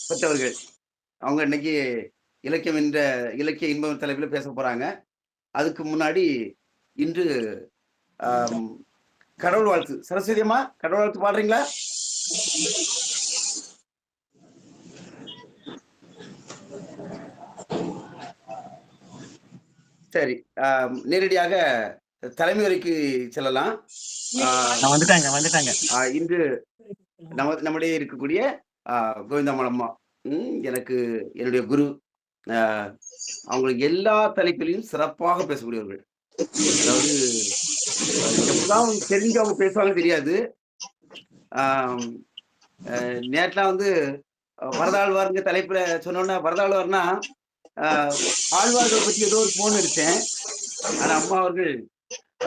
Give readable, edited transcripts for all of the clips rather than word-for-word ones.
பெற்றவர்கள். அவங்க இன்னைக்கு இலக்கியம் என்ற இலக்கிய இன்பம் தலைப்பில பேச போறாங்க. அதுக்கு முன்னாடி இன்று அம் கடவுள் வாழ்த்து. சரஸ்வதி அம்மா, கடவுள் வாழ்த்து பாடுறீங்களா? சரி. நேரடியாக தலைமை உரைக்கு செல்லலாம். ஆ வந்துட்டாங்க வந்துட்டாங்க. இன்று நம்மிடையே இருக்கக்கூடிய கோவிந்தாம்மாள் அம்மா. எனக்கு என்னுடைய குரு. அ அவங்க எல்லா தலைப்பிலும் சிறப்பாக பேசக்கூடியவர்கள். அதாவது எப்பதான் தெரிஞ்சு அவங்க பேசுவாங்கன்னு தெரியாது. ஆம் நேத்துலாம் வந்து வரதாழ்வார்ங்கிற தலைப்புல சொன்னோனே வரதாழ்வார்னா, அ ஆழ்வார்கள் பத்தி ஏதோ ஒரு ஃபோன் அடிச்சேன். ஆனா அம்மா அவர்கள்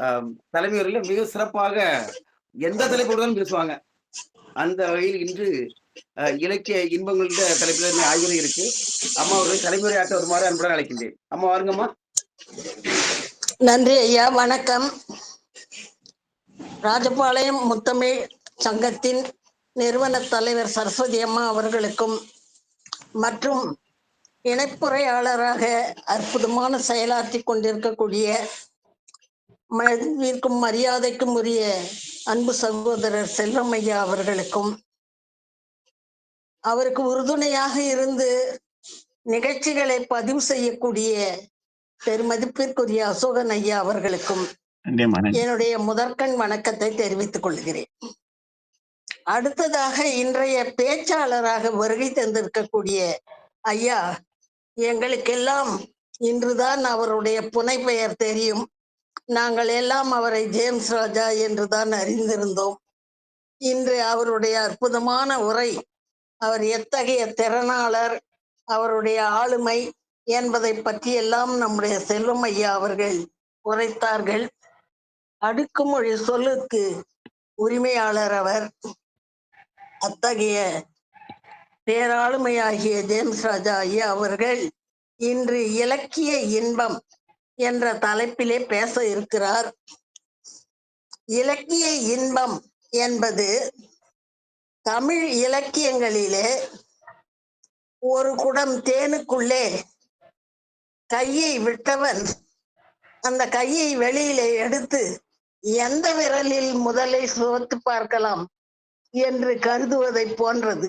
அ தலைமை உரையில மிக சிறப்பாக எந்த தலைப்பு கொடுத்தாலும் பேசுவாங்க. அந்த வகையில் இன்று இலக்கிய இன்பங்கள்ன்ற தலைப்பில ஆய்வுரை இருக்கு. அம்மா அவர்களை தலைமுறையாற்ற வருமாறு அன்புடன் அழைக்கின்றேன். அம்மா வாருங்கம்மா. நன்றி ஐயா, வணக்கம். ராஜபாளையம் முத்தமிழ் சங்கத்தின் நிறுவன தலைவர் சரஸ்வதி அம்மா அவர்களுக்கும் மற்றும் இணைப்புரையாளராக அற்புதமான செயலாற்றி கொண்டிருக்கக்கூடிய மதிப்பிற்கும் மரியாதைக்கும் உரிய அன்பு சகோதரர் செல்வம் ஐயா அவர்களுக்கும், அவருக்கு உறுதுணையாக இருந்து நிகழ்ச்சிகளை பதிவு செய்யக்கூடிய பெருமதிப்பிற்குரிய அசோகன் ஐயா அவர்களுக்கும் என்னுடைய முதற்கண் வணக்கத்தை தெரிவித்துக் கொள்கிறேன். அடுத்ததாக இன்றைய பேச்சாளராக வருகை தந்திருக்கக்கூடிய ஐயா, எங்களுக்கெல்லாம் இன்றுதான் அவருடைய புனைப்பெயர் தெரியும். நாங்கள் எல்லாம் அவரை ஜேம்ஸ் ராஜா என்றுதான் அறிந்திருந்தோம். இன்று அவருடைய அற்புதமான உரை, அவர் எத்தகைய திறனாளர், அவருடைய ஆளுமை என்பதை பற்றி எல்லாம் நம்முடைய செல்வம் ஐயா அவர்கள் உரைத்தார்கள். அடுக்குமொழி சொல்லுக்கு உரிமையாளர் அவர். அத்தகைய பேராளுமையாகிய ஜேம்ஸ் ராஜா ஐயா அவர்கள் இன்று இலக்கிய இன்பம் என்ற தலைப்பிலே பேச இருக்கிறார். இலக்கிய இன்பம் என்பது தமிழ் இலக்கியங்களிலே ஒரு குடம் தேனுக்குள்ளே கையை விட்டவன் அந்த கையை வெளியிலே எடுத்து எந்த விரலில் முதலை சுவைத்து பார்க்கலாம் என்று கருதுவதை போன்றது.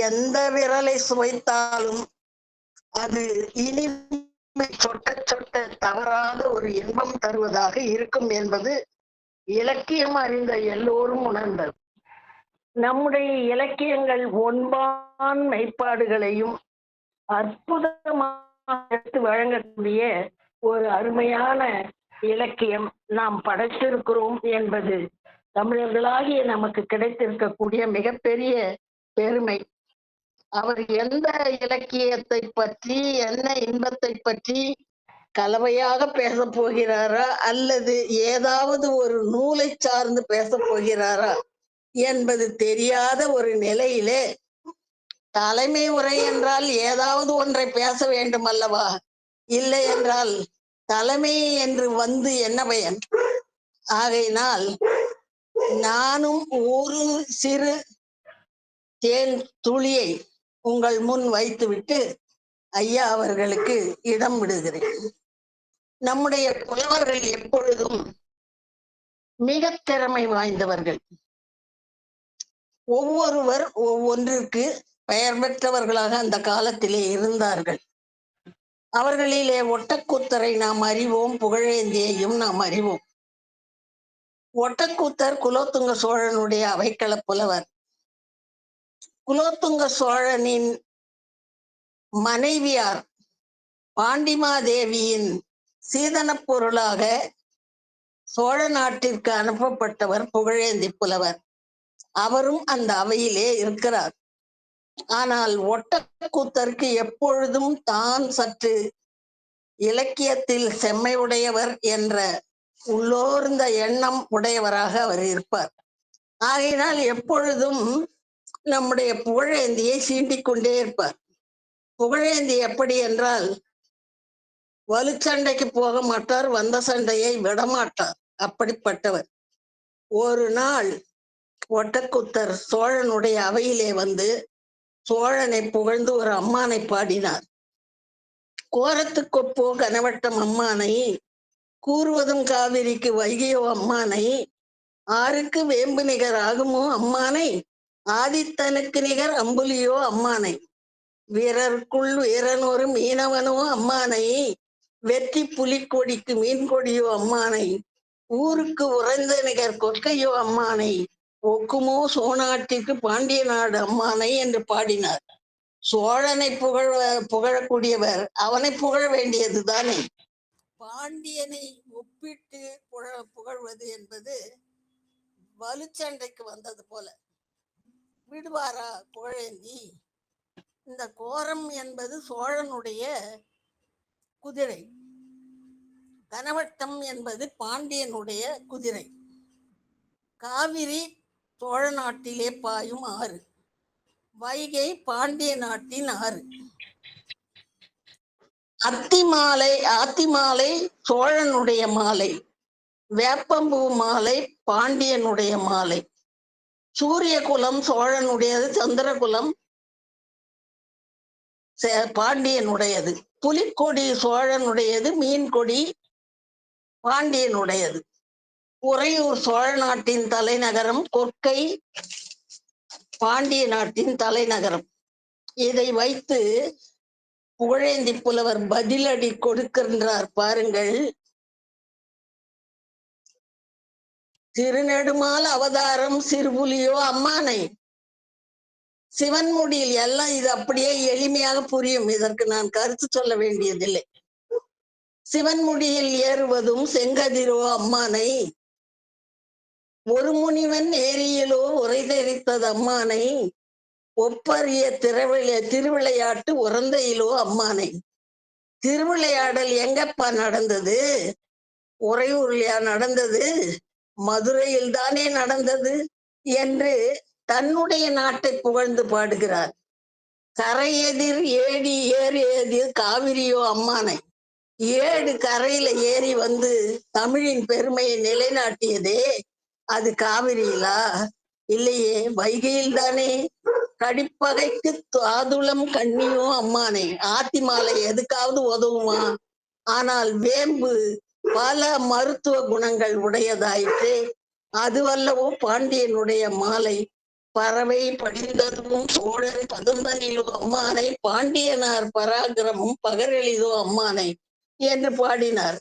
எந்த விரலை சுவைத்தாலும் அது இனிமை சொட்ட சொட்ட தவறாத ஒரு இன்பம் தருவதாக இருக்கும் என்பது இலக்கியம் அறிந்த எல்லோரும் உணர்ந்தது. நம்முடைய இலக்கியங்கள் ஒன்பான் மெய்ப்பாடுகளையும் அற்புதமாக எடுத்து வழங்கக்கூடிய ஒரு அருமையான இலக்கியம் நாம் படைத்திருக்கிறோம் என்பது தமிழர்களாகிய நமக்கு கிடைத்திருக்கக்கூடிய மிகப்பெரிய பெருமை. அவர் எந்த இலக்கியத்தை பற்றி, என்ன இன்பத்தை பற்றி கலவையாக பேச போகிறாரா அல்லது ஏதாவது ஒரு நூலை சார்ந்து பேச போகிறாரா என்பது தெரியாத ஒரு நிலையிலே, தலைமை உரை என்றால் ஏதாவது ஒன்றை பேச வேண்டும் அல்லவா? இல்லை என்றால் தலைமை என்று வந்து என்ன பயன்? ஆகையினால் நானும் ஒரு சிறு தேன் துளியை உங்கள் முன் வைத்துவிட்டு ஐயா அவர்களுக்கு இடம் விடுகிறேன். நம்முடைய புலவர்கள் எப்பொழுதும் மிக திறமை வாய்ந்தவர்கள். ஒவ்வொருவர் ஒவ்வொன்றிற்கு பெயர் பெற்றவர்களாக அந்த காலத்திலே இருந்தார்கள். அவர்களிலே ஒட்டக்கூத்தரை நாம் அறிவோம், புகழேந்தியையும் நாம் அறிவோம். ஒட்டக்கூத்தர் குலோத்துங்க சோழனுடைய அவைக்கள புலவர். குலோத்துங்க சோழனின் மனைவியார் பாண்டிமாதேவியின் சீதனப் பொருளாக சோழ நாட்டிற்கு அனுப்பப்பட்டவர் புகழேந்தி புலவர். அவரும் அந்த அவையிலே இருக்கிறார். ஆனால் ஒட்டக்கூத்தருக்கு எப்பொழுதும் தான் சற்று இலக்கியத்தில் செம்மை உடையவர் என்ற உள்ளோர்ந்த எண்ணம் உடையவராக அவர் இருப்பார். ஆகையினால் எப்பொழுதும் நம்முடைய புகழேந்தியை சீண்டிக் கொண்டே இருப்பார். புகழேந்தி எப்படி என்றால் வலுச்சண்டைக்கு போக மாட்டார், வந்த சண்டையை விடமாட்டார். அப்படிப்பட்டவர். ஒரு நாள் ஒட்டக்கூத்தர் சோழனுடைய அவையிலே வந்து சோழனை புகழ்ந்து ஒரு அம்மானை பாடினார். கோரத்துக்கொப்போ கனவட்டம் அம்மானை, கூறுவதும் காவிரிக்கு வைகையோ அம்மானை, ஆருக்கு வேம்பு நிகர் ஆகுமோ அம்மானை, ஆதித்தனுக்கு நிகர் அம்புலியோ அம்மானை, வீரருக்குள் வீரனொரு மீனவனோ அம்மானை, வெற்றி புலிக்கொடிக்கு மீன் கொடியோ அம்மானை, ஊருக்கு உறைந்த நிகர் கொற்கையோ அம்மானை, ஒக்குமோ சோநாட்டிற்கு பாண்டிய நாடு அம்மானை என்று பாடினார். சோழனை புகழக்கூடியவர் அவனை புகழ வேண்டியது தானே. பாண்டியனை ஒப்பிட்டு புகழ்வது என்பது வலுச்சண்டைக்கு வந்தது போல. விடுவாரா புகழேந்தி? இந்த கோரம் என்பது சோழனுடைய குதிரை, கனவட்டம் என்பது பாண்டியனுடைய குதிரை. காவிரி சோழ நாட்டிலே பாயும் ஆறு, வைகை பாண்டிய நாட்டின் ஆறு. ஆத்திமாலை சோழனுடைய மாலை, வேப்பம்பூ மாலை பாண்டியனுடைய மாலை. சூரிய குலம் சோழனுடையது, சந்திரகுலம் பாண்டியனுடையது. புலிக்கொடி சோழனுடையது, மீன் கொடி பாண்டியனுடையது. உறையூர் சோழ நாட்டின் தலைநகரம், கொற்கை பாண்டிய நாட்டின் தலைநகரம். இதை வைத்து புகழேந்தி புலவர் பதிலடி கொடுக்கின்றார் பாருங்கள். திருநெடுமால் அவதாரம் சிறுபுலியோ அம்மானை. சிவன்முடியில் எல்லாம் இது அப்படியே எளிமையாக புரியும், இதற்கு நான் கருத்து சொல்ல வேண்டியதில்லை. சிவன்முடியில் ஏறுவதும் செங்கதிரோ அம்மானை, ஒரு முனிவன் ஏரியிலோ உரை தெரித்தது அம்மானை, ஒப்பரிய திருவிளையாட்டு உறந்தையிலோ அம்மானை. திருவிளையாடல் எங்கப்பா நடந்தது? உறையூர்லையா நடந்தது? மதுரையில் தானே நடந்தது என்று தன்னுடைய நாட்டை புகழ்ந்து பாடுகிறார். கரையெதிர் ஏடி ஏறு எதிர் காவிரியோ அம்மானை. ஏடு கரையில ஏறி வந்து தமிழின் பெருமையை நிலைநாட்டியதே, அது காவிரியிலா? இல்லையே, வைகையில் தானே. கடிப்பகைக்கு தாதுளம் கண்ணியோ அம்மானை. ஆத்திமாலை எதுக்காவது உதவுமா? ஆனால் வேம்பு பல மருத்துவ குணங்கள் உடையதாயிற்று. அதுவல்லவோ பாண்டியனுடைய மாலை. பறவை படிந்ததும் சோழர் பதுந்தனிலோ அம்மானை, பாண்டியனார் பராக்கிரமும் பகரெளிதோ அம்மானை என்று பாடினார்.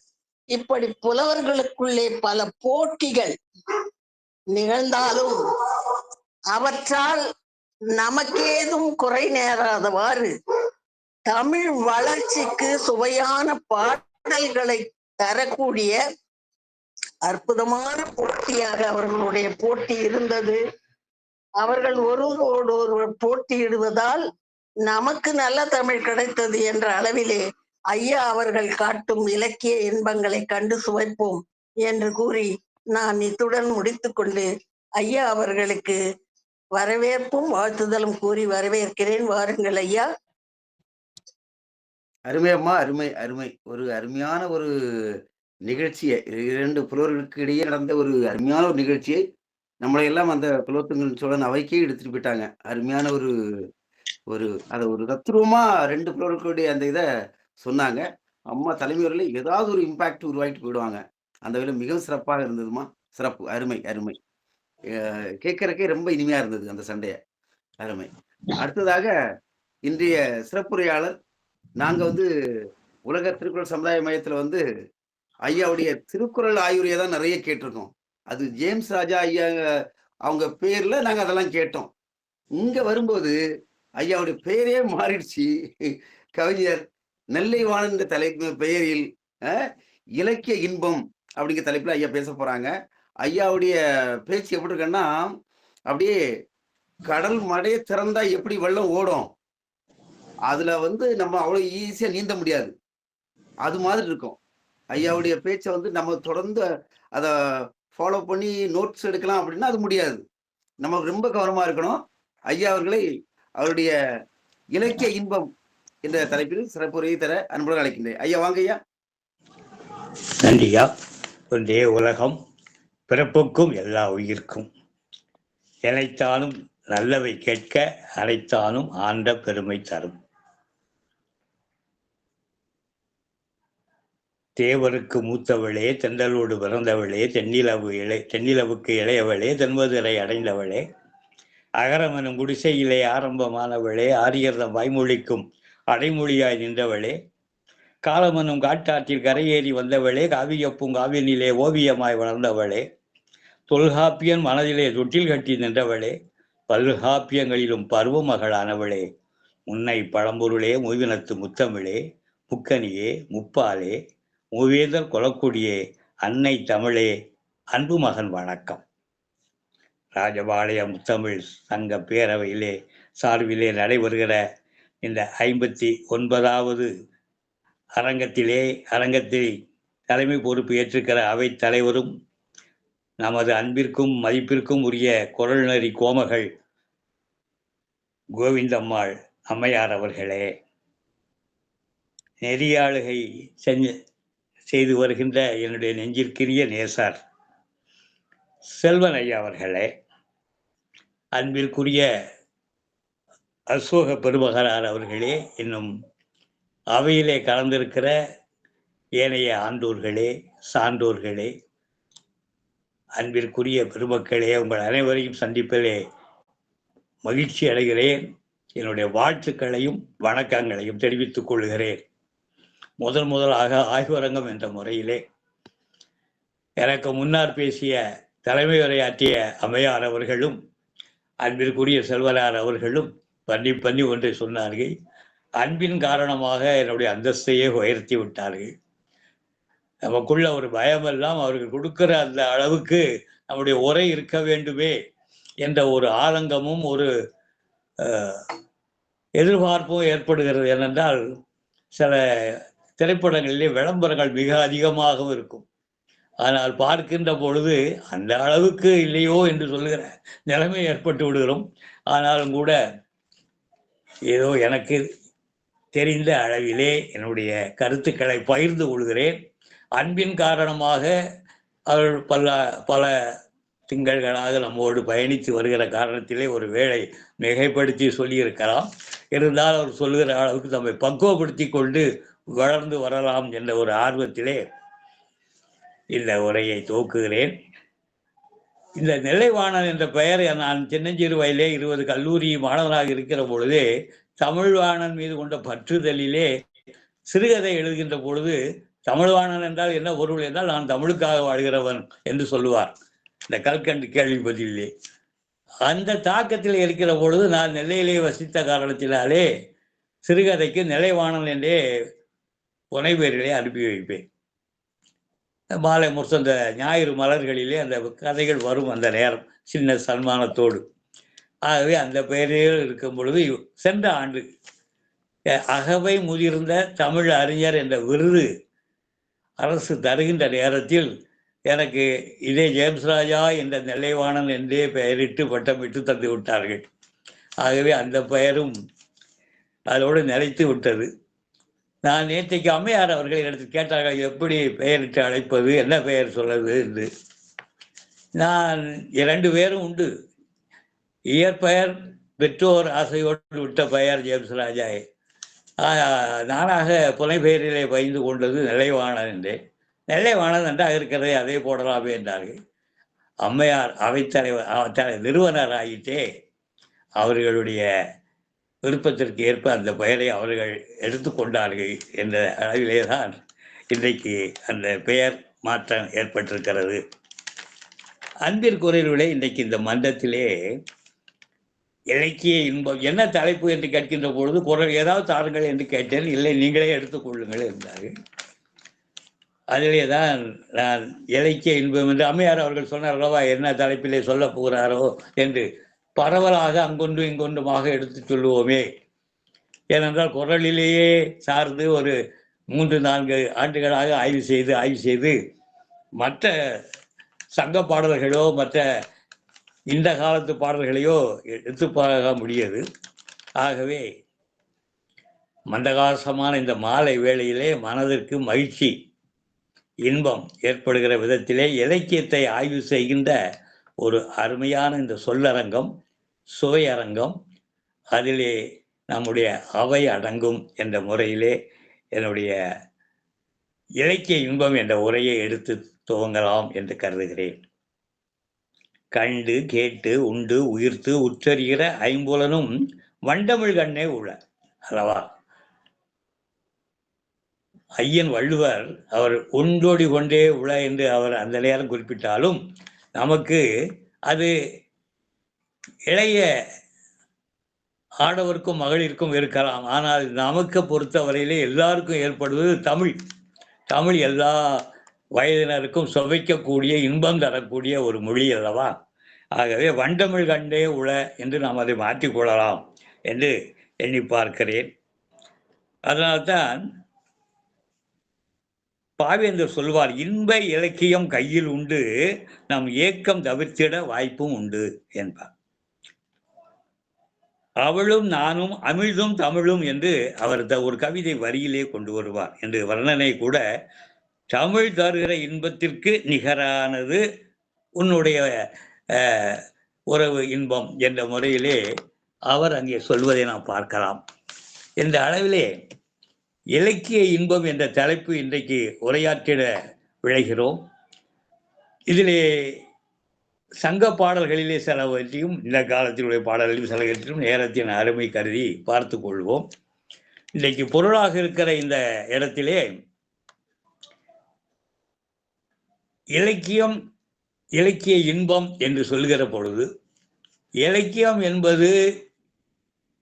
இப்படி புலவர்களுக்குள்ளே பல போட்டிகள் நிகழ்ந்தாலும் அவற்றால் நமக்கேதும் குறை நேராதவாறு தமிழ் வளர்ச்சிக்கு சுவையான பாடல்களை தரக்கூடிய அற்புதமான போட்டியாக அவர்களுடைய போட்டி இருந்தது. அவர்கள் ஒருவரோடு ஒருவர் போட்டியிடுவதால் நமக்கு நல்ல தமிழ் கிடைத்தது என்ற அளவிலே ஐயா அவர்கள் காட்டும் இலக்கிய இன்பங்களை கண்டு சுவைப்போம் என்று கூறி நான் இத்துடன் முடித்துக்கொண்டு ஐயா அவர்களுக்கு வரவேற்பும் வாழ்த்துதலும் கூறி வரவேற்கிறேன். வாருங்கள் ஐயா. அருமை அம்மா, அருமை அருமை. ஒரு அருமையான ஒரு நிகழ்ச்சியை, 2 புலவர்களுக்கு இடையே நடந்த ஒரு அருமையான ஒரு நிகழ்ச்சியை நம்மளை எல்லாம் அந்த குலோத்துங்கன் சோழன் அவைக்கே எடுத்துட்டு போயிட்டாங்க. அருமையான ஒரு ஒரு அத ஒரு தத்ரூவமா 2 புலவர்களுடைய அந்த இத சொன்னாங்க. அம்மா தலைமை உரையில ஏதாவது ஒரு இம்பாக்ட் உருவாக்கிட்டு போயிடுவாங்க. அந்த வகையில மிகவும் சிறப்பாக இருந்ததும்மா. சிறப்பு. அருமை, அருமை. கேட்கறக்கே ரொம்ப இனிமையா இருந்தது அந்த சண்டைய. அருமை. அடுத்ததாக இன்றைய சிறப்புரையாளர், நாங்க வந்து உலக திருக்குறள் சமுதாய மையத்துல வந்து ஐயாவுடைய திருக்குறள் ஆய்வுரைய தான் நெறைய கேட்டிருக்கோம். அது ஜேம்ஸ் ராஜா ஐயா அவங்க பேர்ல நாங்க அதெல்லாம் கேட்டோம். இங்க வரும்போது ஐயாவுடைய பெயரே மாறிடுச்சு. கவிஞர் நெல்லை வாணன் என்ற பெயரில் இலக்கிய இன்பம் அப்படிங்கிற தலைப்புல ஐயா பேச போறாங்க. ஐயாவுடைய பேச்சு எப்படி இருக்குன்னா, அப்படியே கடல் மடைய திறந்தா எப்படி வெள்ளம் ஓடும், அதுல வந்து நம்ம அவ்வளவு ஈஸியா நீந்த முடியாது. அது மாதிரி இருக்கும். ஐயாவுடைய பேச்சை வந்து நம்ம தொடர்ந்து அதை ஃபாலோ பண்ணி நோட்ஸ் எடுக்கலாம் அப்படின்னா அது முடியாது. நம்ம ரொம்ப கவனமா இருக்கணும். ஐயா அவர்களை அவருடைய இலக்கிய இன்பம் என்ற தலைப்பில் சிறப்புரையை தர அன்புடன் அழைக்கின்றேன். ஐயா வாங்க ஐயா. நன்றியா. ஒன்றே உலகம், பிறப்புக்கும் எல்லா உயிர்க்கும், எனைத்தானும் நல்லவை கேட்க அனைத்தானும் ஆண்ட பெருமை தரும். தேவருக்கு மூத்தவளே, தென்றலோடு பிறந்தவளே, தென்னிலவுக்கு இளையவளே, தென்மதுரை அடைந்தவளே, அகரமெனும் குடிசையிலே ஆரம்பமானவளே, ஆரியர்தம் வாய்மொழிக்கும் அடைமொழியாய் நின்றவளே, காலமெனும் காட்டாற்றில் கரையேறி வந்தவளே, காவியப்பும் காவியனிலே ஓவியமாய் வளர்ந்தவளே, தொல்காப்பியன் மனதிலே தொட்டில் கட்டி நின்றவளே, பல்காப்பியங்களிலும் பருவமகளானவளே, முன்னை பழம்பொருளே, மூவினத்து முத்தமிழே, முக்கனியே, முப்பாலே, மூவேந்தர் கொலக்குடியே, அன்னை தமிழே, அன்பு மகன் வணக்கம். ராஜபாளைய முத்தமிழ் சங்க பேரவையிலே சார்பிலே நடைபெறுகிற இந்த 59வது அரங்கத்தில் தலைமை பொறுப்பு ஏற்றிருக்கிற அவை தலைவரும் நமது அன்பிற்கும் மதிப்பிற்கும் உரிய குரல் நெறி கோமகள் கோவிந்தம்மாள் அம்மையார் அவர்களே, நெறியாளுகை செய்து வருகின்ற என்னுடைய நெஞ்சிற்கிரிய நேசார் செல்வன் ஐயா அவர்களே, அன்பிற்குரிய அசோக பெருமகனார் அவர்களே, இன்னும் அவையிலே கலந்திருக்கிற ஏனைய ஆண்டோர்களே, சான்றோர்களே, அன்பிற்குரிய பெருமக்களே, உங்கள் அனைவரையும் சந்திப்பதிலே மகிழ்ச்சி அடைகிறேன். என்னுடைய வாழ்த்துக்களையும் வணக்கங்களையும் தெரிவித்துக் கொள்கிறேன். முதலாக ஆய்வரங்கம் என்ற முறையிலே எனக்கு முன்னால் பேசிய தலைமை உரையாற்றிய அம்மையார் அவர்களும் அன்பிற்குரிய செல்வனார் அவர்களும் பண்ணி ஒன்றை சொன்னார்கள். அன்பின் காரணமாக என்னுடைய அந்தஸ்தையே உயர்த்தி விட்டார்கள். நமக்குள்ள ஒரு பயமெல்லாம் அவர்கள் கொடுக்கிற அந்த அளவுக்கு நம்முடைய உரை இருக்க வேண்டுமே என்ற ஒரு ஆதங்கமும் ஒரு எதிர்பார்ப்பும் ஏற்படுகிறது. ஏனென்றால் சில திரைப்படங்களிலே விளம்பரங்கள் மிக அதிகமாகவும் இருக்கும். ஆனால் பார்க்கின்ற பொழுது அந்த அளவுக்கு இல்லையோ என்று சொல்லுகிற நிலைமை ஏற்பட்டு விடுகிறோம். ஆனாலும் கூட ஏதோ எனக்கு தெரிந்த அளவிலே என்னுடைய கருத்துக்களை பகிர்ந்து கொள்கிறேன். அன்பின் காரணமாக அவர்கள் பல திங்கள்களாக நம்மோடு பயணித்து வருகிற காரணத்திலே ஒரு வேளை மிகைப்படுத்தி சொல்லியிருக்கலாம். இருந்தால் அவர் சொல்லுகிற அளவுக்கு நம்மை பக்குவப்படுத்தி கொண்டு வளர்ந்து வரலாம் என்ற ஒரு ஆர்வத்திலே இந்த உரையை துவக்குகிறேன். இந்த நெல்லைவாணன் என்ற பெயரை நான் சின்னஞ்சிறு வயதிலே 20 கல்லூரி மாணவனாக இருக்கிற பொழுதே தமிழ்வாணன் மீது கொண்ட பற்றுதலிலே சிறுகதை எழுதுகின்ற பொழுது தமிழ்வாணன் என்றால் என்ன பொருள் என்றால் நான் தமிழுக்காக வாழ்கிறவன் என்று சொல்லுவார். இந்த கல்கண்டு கேள்வி பதிலே அந்த தாக்கத்தில் இருக்கிற பொழுது நான் நெல்லையிலே வசித்த காரணத்தினாலே சிறுகதைக்கு நெல்லைவாணன் என்றே புனைப்பெயரிலே அனுப்பி வைப்பேன். மாலை முரசந்த ஞாயிறு மலர்களிலே அந்த கதைகள் வரும் அந்த நேரம் சின்ன சன்மானத்தோடு. ஆகவே அந்த பெயரில் இருக்கும் பொழுது சென்ற ஆண்டு அகவை முதிர்ந்த தமிழ் அறிஞர் என்ற விருது அரசு தருகின்ற நேரத்தில் எனக்கு இதே ஜேம்ஸ் ராஜா என்ற நெல்லைவாணன் என்றே பெயரிட்டு பட்டமிட்டு தந்து விட்டார்கள். ஆகவே அந்த பெயரும் அதோடு நிலைத்து விட்டது. நான் நேற்றைக்கு அம்மையார் அவர்கள் எடுத்து கேட்டார்கள், எப்படி பெயரிட்டு அழைப்பது, என்ன பெயர் சொல்வது என்று. நான் 2 பேரும் உண்டு. இயற்பெயர் பெற்றோர் ஆசையோடு விட்ட பெயர் ஜேம்ஸ் ராஜாயே. நானாக புனைப்பெயரிலே பயந்து கொண்டது நெல்லைவாணன் என்றே. நெல்லைவாணன் நன்றாக இருக்கிறதே, அதே போடலாமே என்றார்கள். அம்மையார் அவைத்தலைவர் நிறுவனர் ஆகிட்டே அவர்களுடைய விருப்பத்திற்கு ஏற்ப அந்த பெயரை அவர்கள் எடுத்துக்கொண்டார்கள் என்ற அளவிலே தான் இன்றைக்கு அந்த பெயர் மாற்றம் ஏற்பட்டிருக்கிறது. அன்பிற்குரியவர்களே, இன்றைக்கு இந்த மன்றத்திலே இலக்கிய இன்பம் என்ன தலைப்பு என்று கேட்கின்ற பொழுது குரல் ஏதாவது தாருங்கள் என்று கேட்டேன். இல்லை, நீங்களே எடுத்துக்கொள்ளுங்கள் என்றார்கள். அதிலே தான் நான் இலக்கிய இன்பம் என்று அம்மையார் அவர்கள் சொன்னார்களவா, என்ன தலைப்பிலே சொல்ல போகிறாரோ என்று பரவலாக அங்கொன்றும் இங்கொன்றுமாக எடுத்து சொல்லுவோமே. ஏனென்றால் குரலிலேயே சார்ந்து ஒரு 3-4 ஆண்டுகளாக ஆய்வு செய்து மற்ற சங்க பாடல்களோ மற்ற இந்த காலத்து பாடல்களையோ எடுத்து பார்க்க முடியாது. ஆகவே மந்தகாசமான இந்த மாலை வேளையிலே மனதிற்கு மகிழ்ச்சி இன்பம் ஏற்படுகிற விதத்திலே இலக்கியத்தை ஆய்வு செய்கின்ற ஒரு அருமையான இந்த சொல்லரங்கம் சுவையரங்கம், அதிலே நம்முடைய அவை அடங்கும் என்ற முறையிலே என்னுடைய இலக்கிய இன்பம் என்ற உரையை எடுத்து துவங்கலாம் என்று கருதுகிறேன். கண்டு கேட்டு உண்டு உயிர்த்து உற்றறிகிற ஐம்புலனும் வண்டமிழ் கண்ணே உள்ள அல்லவா? ஐயன் வள்ளுவர் அவர் உண்டோடி கொண்டே உள என்று அவர் அந்த நேரம் குறிப்பிட்டாலும் நமக்கு அது இளைய ஆடவருக்கும் மகளிருக்கும் இருக்கலாம். ஆனால் நமக்கு பொறுத்தவரையிலே எல்லாருக்கும் ஏற்படுவது தமிழ். தமிழ் எல்லா வயதினருக்கும் சுவைக்கக்கூடிய இன்பம் தரக்கூடிய ஒரு மொழி அல்லவா? ஆகவே வண்டமிழ் கண்டே உள என்று நாம் அதை மாற்றிக்கொள்ளலாம் என்று எண்ணி பார்க்கிறேன். அதனால்தான் பாவேந்தர் சொல்வார், இன்ப இலக்கியம் கையில் உண்டு, நம் ஏக்கம் தவிர்த்திட வாய்ப்பும் உண்டு என்பார். அவளும் நானும் அமிழ்தும் தமிழும் என்று அவர் ஒரு கவிதை வரியிலே கொண்டு வருவார் என்று வர்ணனை கூட. தமிழ் தருகிற இன்பத்திற்கு நிகரானது உன்னுடைய உறவு இன்பம் என்ற முறையிலே அவர் அங்கே சொல்வதை நாம் பார்க்கலாம். இந்த அளவிலே இலக்கிய இன்பம் என்ற தலைப்பு இன்றைக்கு உரையாற்றிட விளைகிறோம். இதிலே சங்க பாடல்களிலே சிலவற்றையும் இந்த காலத்தினுடைய பாடல்களிலும் சிலவற்றையும் நேரத்தின் அருமை கருதி பார்த்து கொள்வோம். இன்றைக்கு பொருளாக இருக்கிற இந்த இடத்திலே இலக்கியம், இலக்கிய இன்பம் என்று சொல்லுகிற பொழுது, இலக்கியம் என்பது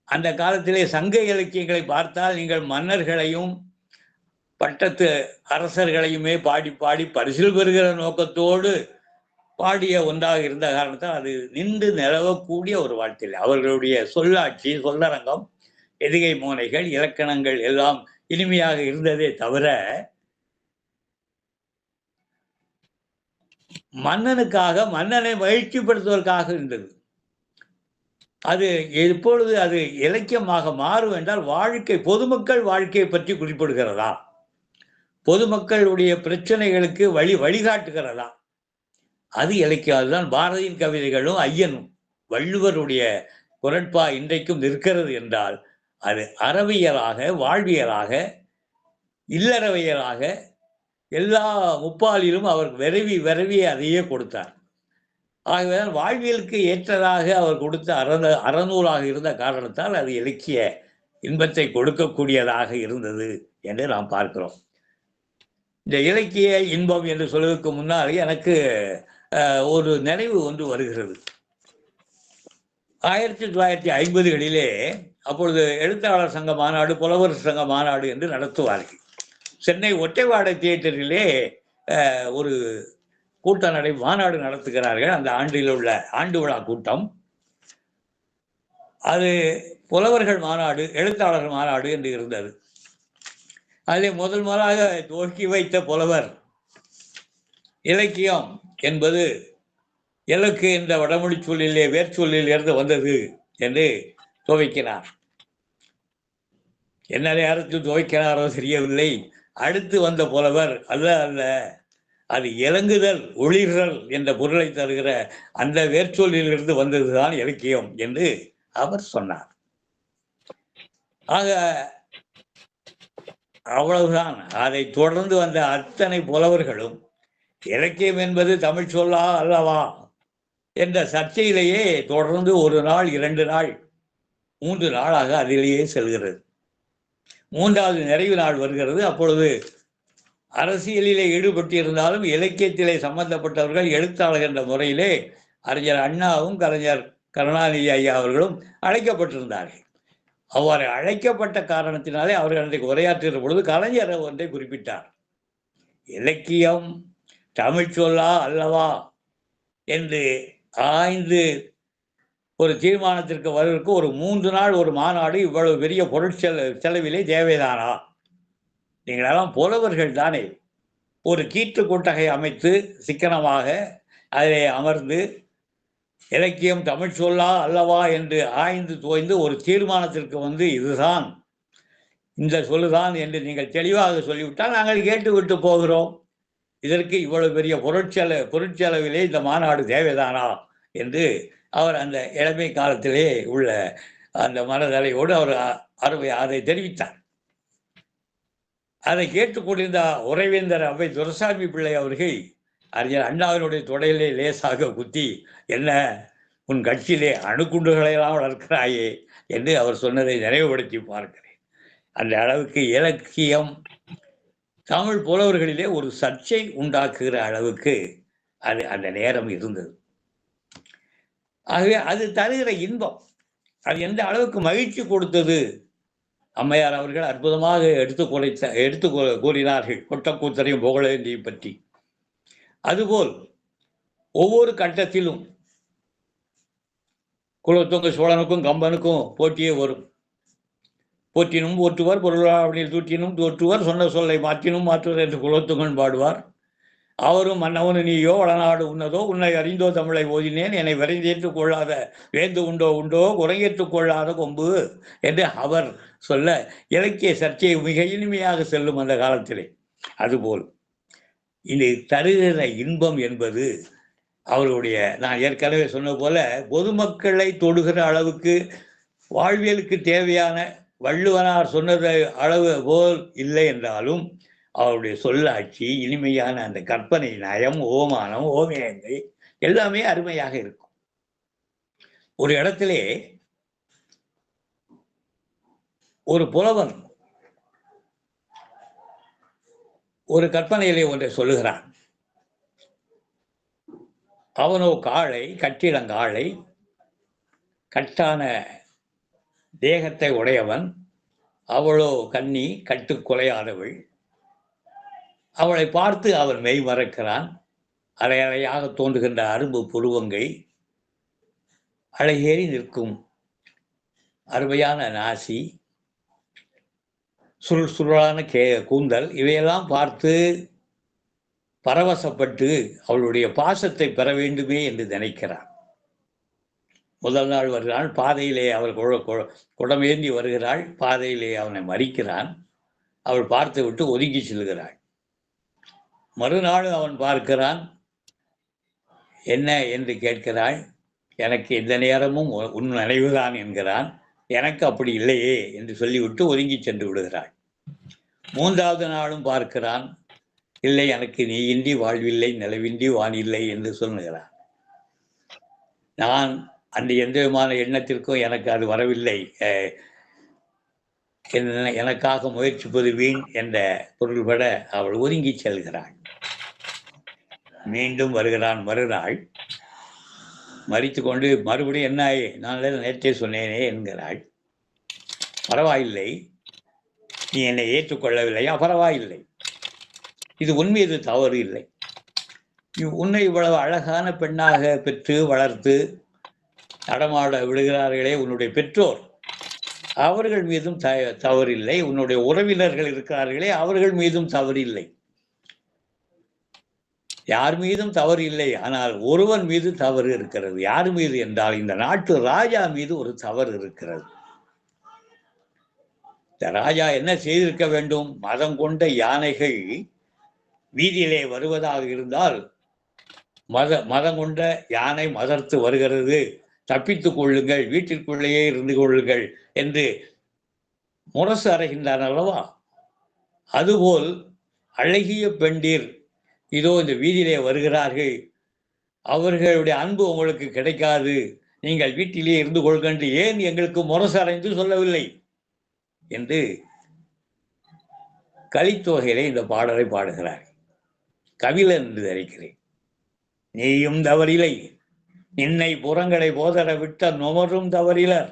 அந்த காலத்திலே சங்க இலக்கியங்களை பார்த்தால் நீங்கள் மன்னர்களையும் பட்டத்து அரசர்களையுமே பாடி பாடி பரிசில் பெறுகிற நோக்கத்தோடு பாடிய ஒன்றாக இருந்த காரணத்தால் அது நின்று நிலவக்கூடிய ஒரு வாழ்க்கையில் அவர்களுடைய சொல்லாட்சி, சொல்லரங்கம், எதுகை மோனைகள், இலக்கணங்கள் எல்லாம் இனிமையாக இருந்ததே தவிர மன்னனுக்காக, மன்னனை மகிழ்ச்சிப்படுத்துவதற்காக இருந்தது. அது எப்பொழுது அது இலக்கியமாக மாறும் என்றால் வாழ்க்கை, பொதுமக்கள் வாழ்க்கையை பற்றி குறிப்பிடுகிறதா, பொதுமக்களுடைய பிரச்சனைகளுக்கு வழிகாட்டுகிறதா, அது இலக்கியம். அதுதான் பாரதியின் கவிதைகளும் ஐயனும் வள்ளுவருடைய குரட்பா இன்றைக்கும் நிற்கிறது என்றால் அது அறவியலாக, வாழ்வியலாக, இல்லறவியலாக எல்லா முப்பாலிலும் அவர் விரவி அதையே கொடுத்தார். ஆகவே வாழ்வியலுக்கு ஏற்றதாக அவர் கொடுத்த அறநூலாக இருந்த காரணத்தால் அது இலக்கிய இன்பத்தை கொடுக்கக்கூடியதாக இருந்தது என்று நாம் பார்க்கிறோம். இந்த இலக்கிய இன்பம் என்று சொல்வதற்கு முன்னால் எனக்கு ஒரு நினைவு ஒன்று வருகிறது. 1950களிலே அப்பொழுது எழுத்தாளர் சங்க மாநாடு, புலவர் சங்க மாநாடு என்று நடத்துவார்கள். சென்னை ஒற்றைவாடை தியேட்டரிலே ஒரு மாநாடு நடத்துகிறார்கள். அந்த ஆண்டில் உள்ள ஆண்டு விழா கூட்டம். அது புலவர்கள் மாநாடு, எழுத்தாளர்கள் மாநாடு என்று இருந்தது. அதில் முதல் முதலாக துவக்கி வைத்த புலவர், இலக்கியம் என்பது இலக்கு என்ற வடமொழி சொல்லிலே வேர்ச்சொல்லில் இருந்து வந்தது என்று துவக்கினார். என்ன நேரத்தில் துவக்கினாரோ தெரியவில்லை. அடுத்து வந்த புலவர், அல்ல அது இறங்குதல், ஒளிர்தல் என்ற பொருளை தருகிற அந்த வேர்ச்சொல்லிலிருந்து வந்ததுதான் இலக்கியம் என்று அவர் சொன்னார். ஆக அவ்வளவுதான். அதை தொடர்ந்து வந்த அத்தனை புலவர்களும் இலக்கியம் என்பது தமிழ் சொல்லா அல்லவா என்ற சர்ச்சையிலேயே தொடர்ந்து 1 நாள், 2 நாள், 3 நாளாக அதிலேயே செல்கிறது. 3வது நிறைவு நாள் வருகிறது. அப்பொழுது அரசியலிலே ஈடுபட்டிருந்தாலும் இலக்கியத்திலே சம்பந்தப்பட்டவர்கள் எழுத்தாளர் என்ற முறையிலே அறிஞர் அண்ணாவும் கலைஞர் கருணாநிதி ஐயா அவர்களும் அழைக்கப்பட்டிருந்தார்கள். அவ்வாறு அழைக்கப்பட்ட காரணத்தினாலே அவர்கள் அன்றைக்கு உரையாற்றுகிற பொழுது கலைஞர் ஒன்றை குறிப்பிட்டார். இலக்கியம் தமிழ் சொல்லா அல்லவா என்று ஆய்ந்து ஒரு தீர்மானத்திற்கு வருவதற்கு ஒரு 3 நாள் ஒரு மாநாடு இவ்வளவு பெரிய பொருட்செலவிலே தேவைதானா? நீங்களெல்லாம் புலவர்கள் தானே. ஒரு கீற்று கொட்டகை அமைத்து சிக்கனமாக அதிலே அமர்ந்து இலக்கியம் தமிழ் சொல்லா அல்லவா என்று ஆய்ந்து தோய்ந்து ஒரு தீர்மானத்திற்கு வந்து இதுதான், இந்த சொல்லுதான் என்று நீங்கள் தெளிவாக சொல்லிவிட்டால் நாங்கள் கேட்டுவிட்டு போகிறோம். இதற்கு இவ்வளவு பெரிய பொருட்செலவிலே இந்த மாநாடு தேவைதானா என்று அவர் அந்த இளமை காலத்திலே உள்ள அந்த மனதலையோடு அவர் அதை தெரிவித்தார். அதை கேட்டுக்கொண்டிருந்த உறைவேந்தர் அவை துரைசாமி பிள்ளை அவர்கள் அறிஞர் அண்ணாவினுடைய தொடையிலே லேசாக குத்தி, என்ன உன் கட்சியிலே அணுகுண்டுகளையெல்லாம் வளர்க்கிறாயே என்று அவர் சொன்னதை நினைவுபடுத்தி பார்க்கிறேன். அந்த அளவுக்கு இலக்கியம் தமிழ் புலவர்களிலே ஒரு சர்ச்சை உண்டாக்குகிற அளவுக்கு அது அந்த நேரம் இருந்தது. ஆகவே அது தருகிற இன்பம், அது எந்த அளவுக்கு மகிழ்ச்சி கொடுத்தது. அம்மையார் அவர்கள் அற்புதமாக எடுத்து கூறினார்கள் கொட்டக்கூத்தரையும் புகழேந்தியும் பற்றி. அதுபோல் ஒவ்வொரு கட்டத்திலும் குலத்துங்க சோழனுக்கும் கம்பனுக்கும் போட்டியே வரும். போற்றினும் போற்றுவர், பொருளாவணியில் தூற்றினும் தோற்றுவர், சொன்ன சொல்லை மாற்றினும் மாற்றுவர் என்று குலத்துங்கன் பாடுவார். அவரும் மன்னவனு நீயோ வளநாடு உன்னதோ உன்னை அறிந்தோ தமிழை ஓதினேன் என்னை விரைந்தேற்றுக் கொள்ளாத வேந்து உண்டோ உண்டோ குறையேற்றுக் கொள்ளாத கொம்பு என்று அவர் சொல்ல இலக்கிய சர்ச்சை மிக இனிமையாக செல்லும் அந்த காலத்திலே. அதுபோல் இது தருகிற இன்பம் என்பது அவருடைய, நான் ஏற்கனவே சொன்ன போல, பொதுமக்களை தொடுகிற அளவுக்கு வாழ்வியலுக்கு தேவையான வள்ளுவனார் சொன்னது அளவு போல் இல்லை என்றாலும் அவருடைய சொல்லாட்சி, இனிமையான அந்த கற்பனை நயம், ஓமானம், ஓவியங்கள் எல்லாமே அருமையாக இருக்கும். ஒரு இடத்திலே ஒரு புலவன் ஒரு கற்பனையிலே ஒன்றை சொல்லுகிறான். அவனோ காளை, கட்டிடங்காளை, கட்டான தேகத்தை உடையவன், அவளோ கன்னி, கட்டு கொலையாதவள். அவளை பார்த்து அவன் மெய் மறக்கிறான். அலை அலையாக தோன்றுகின்ற அரும்பு புருவங்கை, அழகேறி நிற்கும் அருமையான நாசி, சுருள் சுருளான கூந்தல், இவையெல்லாம் பார்த்து பரவசப்பட்டு அவளுடைய பாசத்தை பெற வேண்டுமே என்று நினைக்கிறான். முதல் நாள் வருகிறான், பாதையிலே அவள் குடமேந்தி வருகிறாள், பாதையிலே அவனை மறிக்கிறான். அவள் பார்த்து விட்டு ஒதுங்கி செல்கிறாள். மறுநாள் அவன் பார்க்கிறான், என்ன என்று கேட்கிறாள். எனக்கு எந்த நேரமும் உன் நினைவுதான் என்கிறான். எனக்கு அப்படி இல்லையே என்று சொல்லிவிட்டு ஒதுங்கி சென்று விடுகிறாள். மூன்றாவது நாளும் பார்க்கிறான், இல்லை எனக்கு நீ இன்றி வாழ்வில்லை, நிலவின்றி வானில்லை என்று சொல்லுகிறான். நான் அந்த எந்த விதமான எண்ணத்திற்கும் எனக்கு அது வரவில்லை, எனக்காக முயற்சிப்பது வீண் என்ற பொருள்பட அவள் ஒதுங்கி செல்கிறாள். மீண்டும் வருகிறான். மறுநாள் மறித்து கொண்டு மறுபடியும் என்ன, நான் நேற்றே சொன்னேனே என்கிறாள். பரவாயில்லை, நீ என்னை ஏற்றுக்கொள்ளவில்லையா? பரவாயில்லை, இது உன் மீது தவறு இல்லை. உன்னை இவ்வளவு அழகான பெண்ணாக பெற்று வளர்த்து நடமாட விடுகிறார்களே உன்னுடைய பெற்றோர், அவர்கள் மீதும் தவறில்லை. உன்னுடைய உறவினர்கள் இருக்கிறார்களே அவர்கள் மீதும் தவறில்லை. யார் மீதும் தவறு இல்லை. ஆனால் ஒருவன் மீது தவறு இருக்கிறது. யார் மீது என்றால் இந்த நாட்டு ராஜா மீது ஒரு தவறு இருக்கிறது. இந்த ராஜா என்ன செய்திருக்க வேண்டும்? மதம் கொண்ட யானைகள் வீதியிலே வருவதாக இருந்தால், மதம் கொண்ட யானை மதர்த்து வருகிறது, தப்பித்துக் கொள்ளுங்கள், வீட்டிற்குள்ளேயே இருந்து கொள்ளுங்கள் என்று முரசு அறைகின்றான் அல்லவா? அதுபோல் அழகிய பெண்டீர் இதோ இந்த வீதியிலே வருகிறார்கள், அவர்களுடைய அன்பு உங்களுக்கு கிடைக்காது, நீங்கள் வீட்டிலே இருந்து கொள்கின்ற, ஏன் எங்களுக்கு முரசு அறைந்து சொல்லவில்லை என்று கலித்தொகையிலே இந்த பாடலை பாடுகிறார். கவிழன் என்று நினைக்கிறேன். நீயும் தவறில்லை, நின்னை புறங்களை போதர விட்ட நுமரும் தவறிலர்,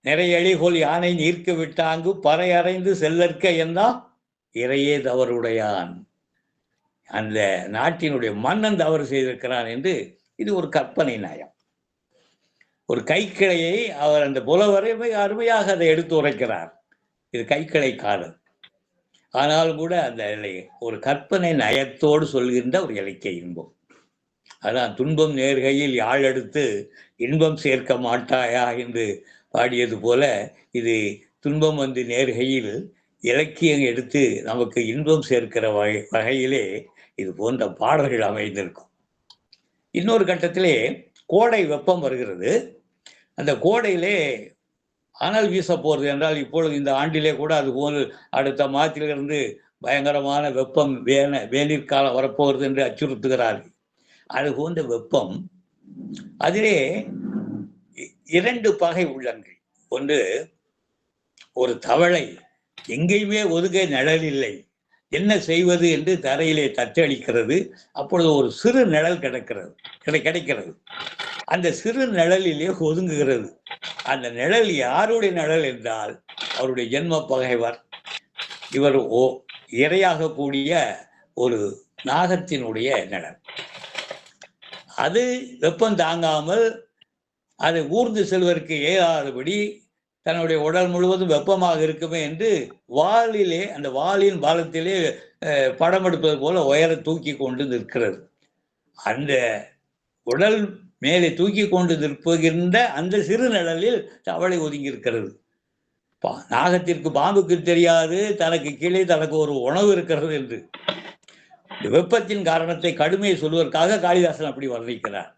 நிறையழிகொள் யானை நீர்க்கு விட்டாங்கு பறை அறைந்து செல்லற்க என்றா இறையே தவறுடையான். அந்த நாட்டினுடைய மன்னன் தவறு செய்திருக்கிறான் என்று இது ஒரு கற்பனை நயம். ஒரு கைக்கிளையை அவர் அந்த புலவரை அருமையாக அதை எடுத்து உரைக்கிறார். இது கைக்கிளை காதல். ஆனாலும் கூட அந்த ஒரு கற்பனை நயத்தோடு சொல்கின்ற ஒரு இலக்கிய இன்பம். அதான் துன்பம் நேர்கையில் யாழ் எடுத்து இன்பம் சேர்க்க மாட்டாயா என்று பாடியது போல, இது துன்பம் வந்து நேர்கையில் இலக்கியம் எடுத்து நமக்கு இன்பம் சேர்க்கிற வகையிலே இது போன்ற பாடல்கள் அமைந்திருக்கும். இன்னொரு கட்டத்திலே கோடை வெப்பம் வருகிறது. அந்த கோடையிலே அனல் வீச போகிறது என்றால் இப்பொழுது இந்த ஆண்டிலே கூட அது போல் அடுத்த மாதத்திலிருந்து பயங்கரமான வெப்பம் வேநீர்காலம் வரப்போகிறது என்று அச்சுறுத்துகிறார்கள். அது போன்ற வெப்பம். அதிலே 2 பகை உள்ளங்கள். ஒன்று, ஒரு தவளை எங்கேயுமே ஒதுங்க நிழல் இல்லை, என்ன செய்வது என்று தரையிலே தத்தளிக்கிறது. அப்பொழுது ஒரு சிறு நிழல் கிடைக்கிறது. அந்த சிறு நிழலிலே ஒதுங்குகிறது. அந்த நிழல் யாருடைய நிழல் என்றால் அவருடைய ஜென்ம பகைவர், இவர் இரையாக கூடிய ஒரு நாகத்தினுடைய நிழல். அது வெப்பம் தாங்காமல் அதை ஊர்ந்து செல்வதற்கு இயலாதபடி தன்னுடைய உடல் முழுவதும் வெப்பமாக இருக்குமே என்று வாளிலே, அந்த வாளின் பாலத்திலே படம் எடுப்பது போல உயர தூக்கி கொண்டு நிற்கிறது. அந்த உடல் மேலே தூக்கி கொண்டு நிற்பகின்ற அந்த சிறு நிழலில் தவளை ஒதுங்கி இருக்கிறது. நாகத்திற்கு, பாம்புக்கு தெரியாது தனக்கு கீழே தனக்கு ஒரு உணவு இருக்கிறது என்று. வெப்பத்தின் காரணத்தை கடுமையை சொல்வதற்காக காளிதாசன் அப்படி வர்ணிக்கிறார்.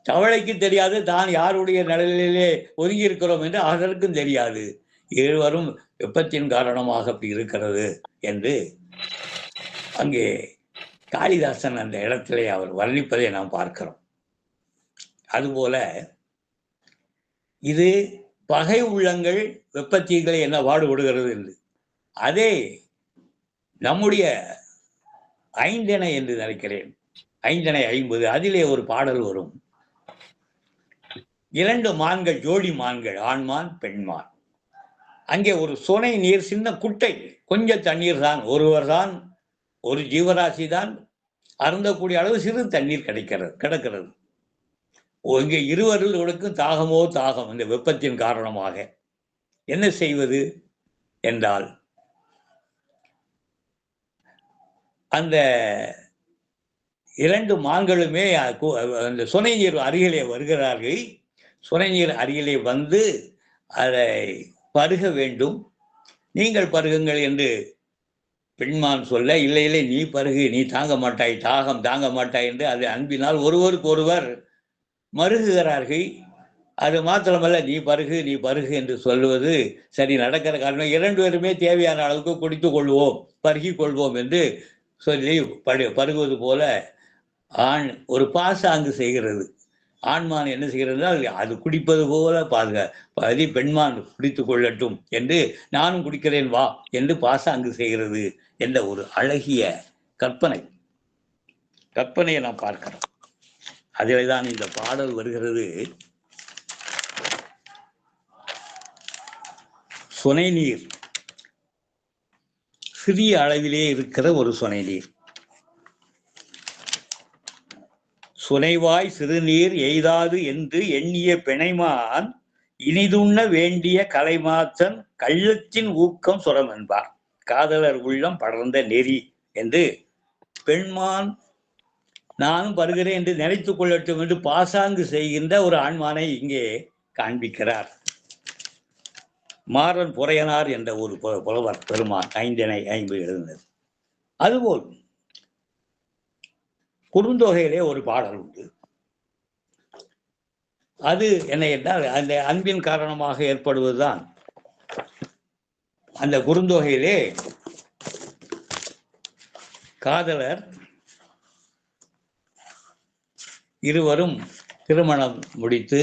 தவளைக்கு தெரியாது தான் யாருடைய நிழலிலே ஒதுங்கி இருக்கிறோம் என்று அதற்கும் தெரியாது. இருவரும் வெப்பத்தின் காரணமாக அப்படி இருக்கிறது என்று அங்கே காளிதாசன் அந்த இடத்திலே அவர் வர்ணிப்பதை நாம் பார்க்கிறோம். அதுபோல இது பகை உள்ளங்கள் வெப்பத்தீங்களை என்ன பாடுபடுகிறது என்று. அதே நம்முடைய ஐந்தணை என்று நினைக்கிறேன், ஐந்தணை 50, அதிலே ஒரு பாடல் வரும். 2 மான்கள், ஜோடி மான்கள், ஆண்மான் பெண்மான். அங்கே ஒரு சுனை நீர், சின்ன குட்டை, கொஞ்சம் தண்ணீர் தான், ஒருவர் தான், ஒரு ஜீவராசி தான் அருந்தக்கூடிய அளவு சிறு தண்ணீர் கிடக்கிறது. இங்கே இருவர்களுக்கும் தாகமோ தாகம், இந்த வெப்பத்தின் காரணமாக. என்ன செய்வது என்றால் அந்த 2 மான்களுமே அந்த சுனை நீர் அருகிலே வருகிறார்கள். சுனை நீர் அருகிலே வந்து அதை பருக வேண்டும். நீங்கள் பருகுங்கள் என்று பெண்மான் சொல்ல, இல்லை இல்லை நீ பருகு, நீ தாங்க மாட்டாய், தாகம் தாங்க மாட்டாய் என்று அது அன்பினால் ஒருவருக்கு ஒருவர் மருகுகிறார்கள். அது மாத்திரமல்ல, நீ பருகு என்று சொல்லுவது சரி நடக்கிற காரணம். 2 பேருமே தேவையான அளவுக்கு குடித்து கொள்வோம், பருகி கொள்வோம் என்று சொல்லி பருகுவது போல ஆண் ஒரு பாசாங்கு செய்கிறது. ஆண்மான் என்ன செய்கிறது, அது குடிப்பது போல பாதி பெண்மான் குடித்து கொள்ளட்டும் என்று, நானும் குடிக்கிறேன் வா என்று பாசாங்கு செய்கிறது என்ற ஒரு அழகிய கற்பனையை நாம் பார்க்கிறோம். அதிலே தான் இந்த பாடல் வருகிறது. சுனை நீர், சிறிய அளவிலே இருக்கிற ஒரு சுனை நீர். சுனைவாய் சிறுநீர் எய்தாது என்று எண்ணிய பிணைமான் இனிதுண்ண வேண்டிய கலைமாத்தன் கள்ளத்தின் ஊக்கம் சுரம் என்பார். காதலர் உள்ளம் படர்ந்த நெறி என்று பெண்மான் நானும் பருகிறேன் என்று நினைத்துக் கொள்ளட்டும் என்று பாசாங்கு செய்கின்ற ஒரு ஆண்மானை இங்கே காண்பிக்கிறார். மாறன் புறையனார் என்ற ஒரு புலவர் பெருமான் ஐந்தணை 50 எழுதினது. அதுபோல் குறுந்தொகையிலே ஒரு பாடல் உண்டு. அது என்ன என்றால் அந்த அன்பின் காரணமாக ஏற்படுவதுதான். அந்த குறுந்தொகையிலே காதலர் இருவரும் திருமணம் முடித்து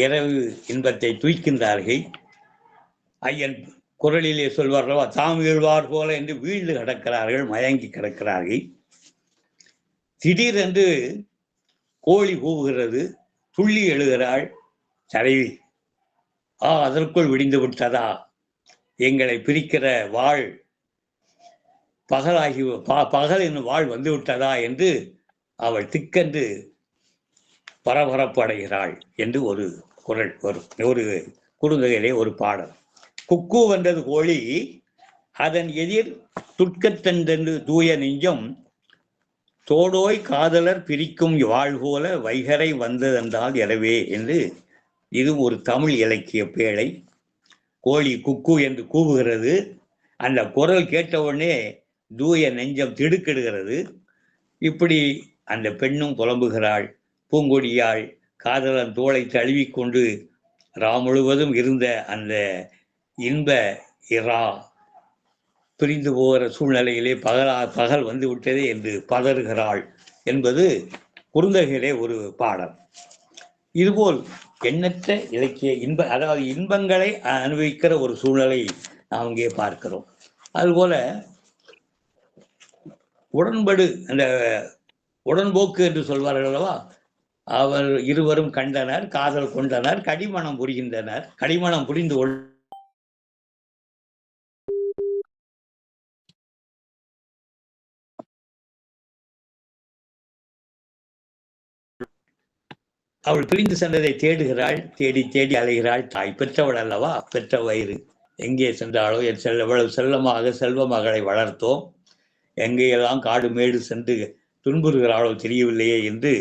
இரவு இன்பத்தை தூய்க்கின்றார்கள். ஐயன் குரலிலே சொல்வார்களோ தாம் வீழ்வார் போல என்று வீழ்ந்து கிடக்கிறார்கள், மயங்கி கிடக்கிறார்கள். திடீரென்று கோழி கூவுகிறது, துள்ளி எழுகிறாள் தலைவி. அதற்குள் விடிந்து விட்டதா, எங்களை பிரிக்கிற வாழ் பகலாகி பகலின் வாழ் வந்து விட்டதா என்று அவள் திக்கென்று பரபரப்பு அடைகிறாள் என்று ஒரு குரல் வரும். ஒரு குறுந்தொகையிலே ஒரு பாடல். குக்கு வென்றது கோழி அதன் எதிர் துட்கத்தென்று தூய நெஞ்சம் தோடோய் காதலர் பிரிக்கும் வாழ்போல வைகரை வந்ததென்றால் எனவே என்று. இது ஒரு தமிழ் இலக்கிய பேழை. கோழி குக்கு என்று கூவுகிறது. அந்த குரல் கேட்டவுடனே தூய நெஞ்சம் திடுக்கிடுகிறது. இப்படி அந்த பெண்ணும் புலம்புகிறாள். பூங்கொடியாள் காதலன் தோளை தழுவிக்கொண்டு முழுவதும் இருந்த அந்த இன்ப இரா பிரிந்து போகிற சூழ்நிலையிலே பகல் வந்து விட்டதே என்று பதறுகிறாள் என்பது குறுந்தொகையிலே ஒரு பாடம். இதுபோல் எண்ணற்ற இலக்கிய அதாவது இன்பங்களை அனுபவிக்கிற ஒரு சூழ்நிலை நாம் இங்கே பார்க்கிறோம். அதுபோல அந்த உடன்போக்கு என்று சொல்வார்கள் அல்லவா, அவர் இருவரும் கண்டனர், காதல் கொண்டனர், கடிமணம் புரிகின்றனர். கடிமணம் புரிந்து அவள் பிரிந்து சென்றதை தேடுகிறாள். தேடி தேடி அலைகிறாள். தாய் பெற்றவள் அல்லவா, பெற்ற வயிறு. எங்கே சென்றாலோ எவ்வளவு செல்லமாக செல்வ மகளை வளர்த்தோம், எங்கேயெல்லாம் காடு மேடு சென்று துன்புறுகிறாளோ தெரியவில்லையே என்று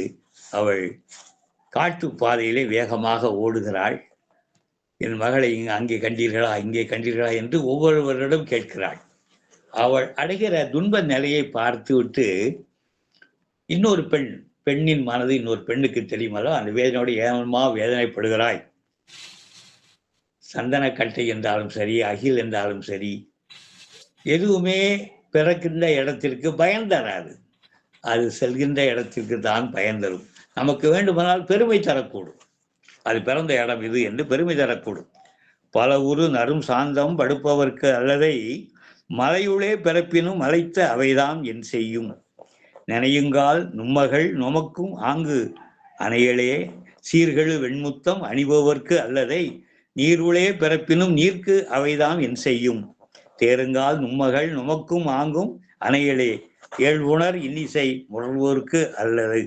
அவள் காட்டு பாதையிலே வேகமாக ஓடுகிறாள். என் மகளை அங்கே கண்டீர்களா, இங்கே கண்டீர்களா என்று ஒவ்வொருவரிடம் கேட்கிறாள். அவள் அடைகிற துன்ப நிலையை பார்த்து விட்டு இன்னொரு பெண்ணின் மனது இன்னொரு பெண்ணுக்கு தெரியுமല്ലോ, அந்த வேதனையோடு ஏமா வேதனைப்படுகிறாய். சந்தனக்கட்டை என்றாலும் சரி, அகில் என்றாலும் சரி, எதுவுமே பிறக்கின்ற இடத்திற்கு பயன் தராது. அது செல்கின்ற இடத்திற்கு தான் பயன் தரும். நமக்கு வேண்டுமானால் பெருமை தரக்கூடும், அது பிறந்த இடம் இது என்று பெருமை தரக்கூடும். பல உரு நரும் சாந்தம் படுப்பவர்க்கு அல்லதை மலையுளே பிறப்பினும் மலைத்த அவைதான் என் செய்யும். நினையுங்கால் நும்மகள் நுமக்கும் ஆங்கு அணைகளே சீர்களு வெண்முத்தம் அணிபவர்க்கு அல்லதை நீருளே பிறப்பினும் நீர்க்கு அவைதான் என் செய்யும். தேருங்கால் நும்மகள் நுமக்கும் ஆங்கும் அணைகளே ஏழ்வுணர் இன்னிசை முழல்வோர்க்கு அல்லது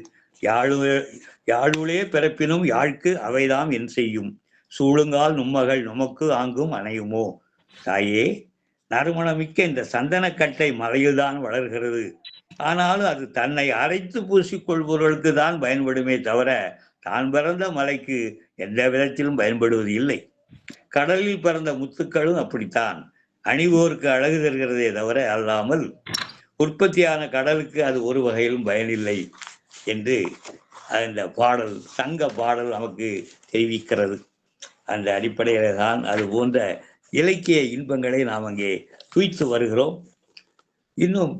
யாழுளே பிறப்பினும் யாழ்க்கு அவைதாம் என் செய்யும். சூழுங்கால் நும்மகள் நுமக்கு ஆங்கும் அணையுமோ. தாயே, நறுமணமிக்க இந்த சந்தனக்கட்டை மலையில்தான் வளர்கிறது. ஆனாலும் அது தன்னை அரைத்து பூசிக்கொள்பவர்களுக்கு தான் பயன்படுமே தவிர தான் பிறந்த மலைக்கு எந்த விதத்திலும் பயன்படுவது இல்லை. கடலில் பிறந்த முத்துக்களும் அப்படித்தான், அணிவோருக்கு அழகு தருகிறதே தவிர அல்லாமல் உற்பத்தியான கடலுக்கு அது ஒரு வகையிலும் பயனில்லை என்று அந்த பாடல், சங்க பாடல் நமக்கு தெரிவிக்கிறது. அந்த அடிப்படையில தான் அது போன்ற இலக்கிய இன்பங்களை நாம் அங்கே துய்த்து வருகிறோம். இன்னும்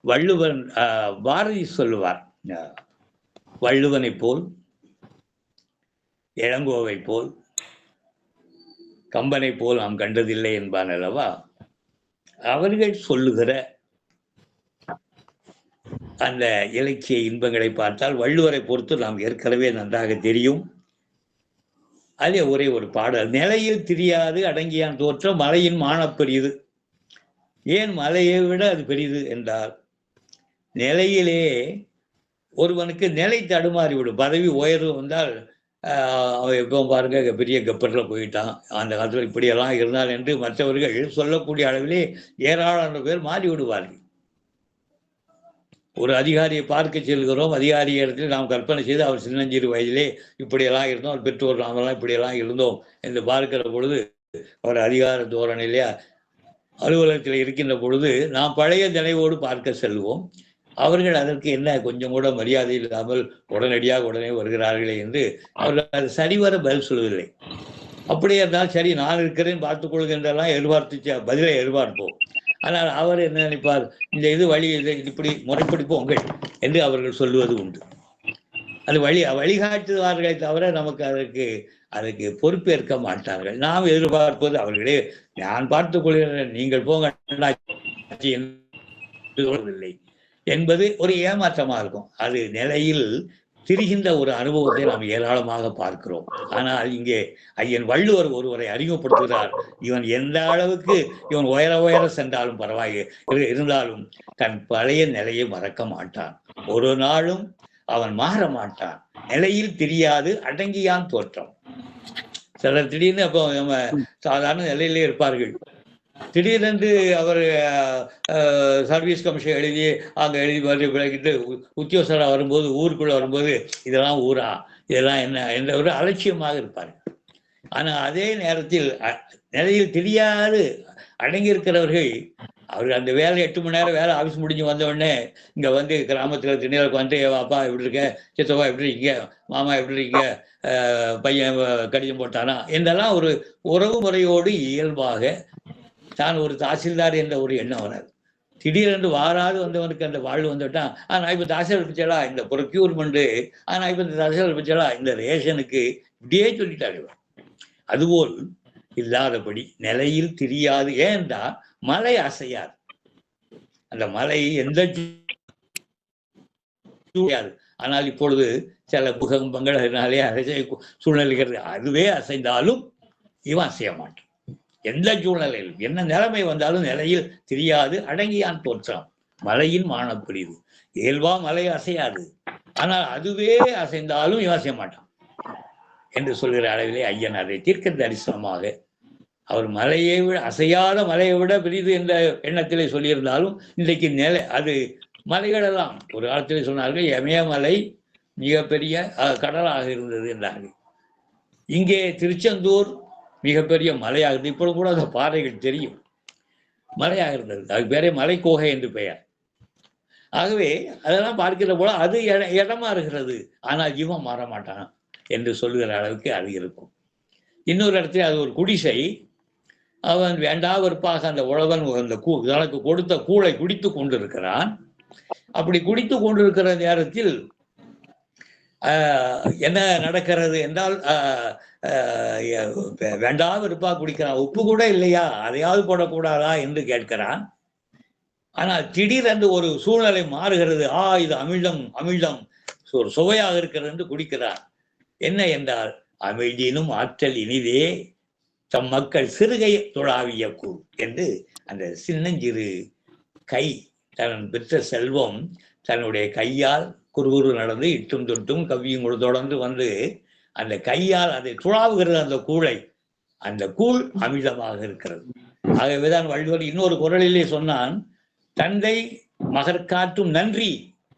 வள்ளுவன், பாரதி சொல்லுவார், வள்ளுவனை போல், இளங்கோவை போல், கம்பனை போல் நாம் கண்டதில்லை என்பான் அல்லவா. அவர்கள் சொல்லுகிற அந்த இலக்கிய இன்பங்களை பார்த்தால் வள்ளுவரை பொறுத்து நாம் ஏற்கனவே நன்றாக தெரியும். அதே ஒரே ஒரு பாடல், நிலையில் தெரியாது அடங்கியான் தோற்றம் மலையின் மானப்பெரியது. ஏன் மலையை விட அது பெரியது என்றால், நிலையிலே ஒருவனுக்கு நிலை தடுமாறிவிடும். பதவி உயர்வு வந்தால் அவன் எப்போ பாருங்க பெரிய கப்பலில் போயிட்டான், அந்த காலத்தில் இப்படியெல்லாம் இருந்தால் என்று மற்றவர்கள் சொல்லக்கூடிய அளவிலே ஏராளமான பேர் மாறி விடுவார்கள். ஒரு அதிகாரியை பார்க்க செல்கிறோம், அதிகாரி இடத்தில் நாம் கற்பனை செய்து அவர் சின்னஞ்சிறு வயதிலே இப்படியெல்லாம் இருந்தோம், அவர் பெற்றோர் நாமெல்லாம் இப்படியெல்லாம் இருந்தோம் என்று பார்க்கிற பொழுது, அவர் அதிகார தோரணையிலே அலுவலகத்தில் இருக்கின்ற பொழுது நாம் பழைய நினைவோடு பார்க்க செல்வோம். அவர்கள் அதற்கு என்ன கொஞ்சம் கூட மரியாதை இல்லாமல் உடனடியாக உடனே வருகிறார்களே என்று அவர்கள் அது சரிவர பதில் சொல்வதில்லை. அப்படியே இருந்தால் சரி நான் இருக்கிறேன் பார்த்துக் கொள்கின்றெல்லாம் எதிர்பார்த்து பதிலை எதிர்பார்ப்போம். ஆனால் அவர் என்ன நினைப்பார், இந்த இது வழி இப்படி முறைப்படுப்போங்கள் என்று அவர்கள் சொல்லுவது உண்டு. அது வழிகாட்டுவார்களை தவிர நமக்கு அதற்கு பொறுப்பேற்க மாட்டார்கள். நாம் எதிர்பார்ப்பது அவர்களே நான் பார்த்துக் கொள்கிறேன், நீங்கள் போங்க இல்லை என்பது ஒரு ஏமாற்றமாக இருக்கும். அது நிலையில் திரிகின்ற ஒரு அனுபவத்தை நாம் ஏராளமாக பார்க்கிறோம். ஆனால் இங்கே ஐயன் வள்ளுவர் ஒருவரை அறிமுகப்படுத்துகிறார். இவன் எந்த அளவுக்கு இவன் உயர சென்றாலும் பரவாயில்லை, இருந்தாலும் தன் பழைய நிலையை மறக்க மாட்டான். ஒரு நாளும் அவன் மாற மாட்டான். நிலையில் தெரியாது அடங்கியான் தோற்றம். சிலர் திடீர்னு அப்போ நம்ம சாதாரண நிலையிலே இருப்பார்கள், திடீரென்று அவர் சர்வீஸ் கமிஷன் எழுதி அங்கே எழுதி விளக்கிட்டு உத்தியோகஸ்தராக வரும்போது, ஊருக்குள்ள வரும்போது இதெல்லாம் ஊரா, இதெல்லாம் என்ன என்ற ஒரு அலட்சியமாக இருப்பார். ஆனால் அதே நேரத்தில் நிலையில் தெரியாது அடங்கியிருக்கிறவர்கள் அவர் அந்த வேலை 8 மணி நேரம் வேலை ஆஃபீஸ் முடிஞ்சு வந்த உடனே இங்கே வந்து கிராமத்தில் திண்ணைகளுக்கு வந்து அப்பா எப்படி இருக்க, சித்தப்பா எப்படி இருக்கீங்க, மாமா எப்படி இருக்கீங்க, பையன் கடிதம் போட்டானா என்றெல்லாம் ஒரு உறவு முறையோடு இயல்பாக தான் ஒரு தாசில்தார் என்ற ஒரு எண்ணம் வராது. திடீரென்று வாராது வந்தவனுக்கு அந்த வாழ்வு வந்துவிட்டான். நான் இப்போ தாசில்தார் பிடிச்சலா இந்த ப்ரொக்யூர்மெண்ட்டு, நான் இப்போ இந்த தாசில்தார் பிடிச்சலா இந்த ரேஷனுக்கு இப்படியே சொல்லிட்டாரு. அதுபோல் இல்லாதபடி நிலையில் தெரியாது. ஏன்டா மலை அசையாது, அந்த மலை எந்த ஆனால் இப்பொழுது சில பூகம்பங்கள் அதனாலே அசை சூழ்நிலைகள் அதுவே அசைந்தாலும் இவன் அசைய மாட்டான். எந்த சூழ்நிலையில் என்ன நிலைமை வந்தாலும் நிலையில் தெரியாது, அடங்கியான் தோற்றம். மலையின் மானம் புரியுது. இயல்பா மலை அசையாது, ஆனால் அதுவே அசைந்தாலும் இவன் அசைய மாட்டான் என்று சொல்கிற அளவிலே ஐயன் அதை தீர்க்க தரிசனமாக அவர் மலையை விட அசையாத மலையை விட பெரிது என்ற எண்ணத்திலே சொல்லியிருந்தாலும் இன்றைக்கு நிலை அது மலைகளெல்லாம் ஒரு காலத்திலே சொன்னார்கள் இமயமலை மிகப்பெரிய கடலாக இருந்தது என்றார்கள். இங்கே திருச்செந்தூர் மிகப்பெரிய மலையாகுது. இப்பொழுது கூட அந்த பாறைகள் தெரியும், மலையாக இருந்தது. அதுக்கு பேரே மலைக்கோகை என்று பெயர். ஆகவே அதெல்லாம் பார்க்கிற போல அது இடமா இருக்கிறது, ஆனால் இவன் மாற மாட்டான் என்று சொல்லுகிற அளவுக்கு அது இருக்கும். இன்னொரு இடத்துல அது ஒரு குடிசை. அவன் வேண்டா வெறுப்பாக அந்த உழவன் அந்த தனக்கு கொடுத்த கூளை குடித்து கொண்டிருக்கிறான். அப்படி குடித்து கொண்டிருக்கிற நேரத்தில் என்ன நடக்கிறது என்றால் வேண்டா வெறுப்பா குடிக்கிறான். உப்பு கூட இல்லையா, அதையாவது போடக்கூடாதா என்று கேட்கிறான். ஆனால் திடீரென்று ஒரு சூழ்நிலை மாறுகிறது. இது அமிழ்தம் அமிழ்தம் ஒரு சுவையாக இருக்கிறது என்று குடிக்கிறான். என்ன என்றால் அமைதியினும் ஆற்றல் இனிதே தம் மக்கள் சிறுகை தொழாவிய கூ என்று அந்த சின்னஞ்சிறு கை தன் பெற்ற செல்வம் தன்னுடைய கையால் குறுகுறு நடந்து இட்டும் தொட்டும் கவ்வியும் தொடர்ந்து வந்து அந்த கையால் அதை துழாவுகிறது. அந்த கூழை, அந்த கூழ் அமிழ்தமாக இருக்கிறது. ஆகவேதான் வள்ளுவர் இன்னொரு குரலிலே சொன்னான், தந்தை மகற்காட்டும் நன்றி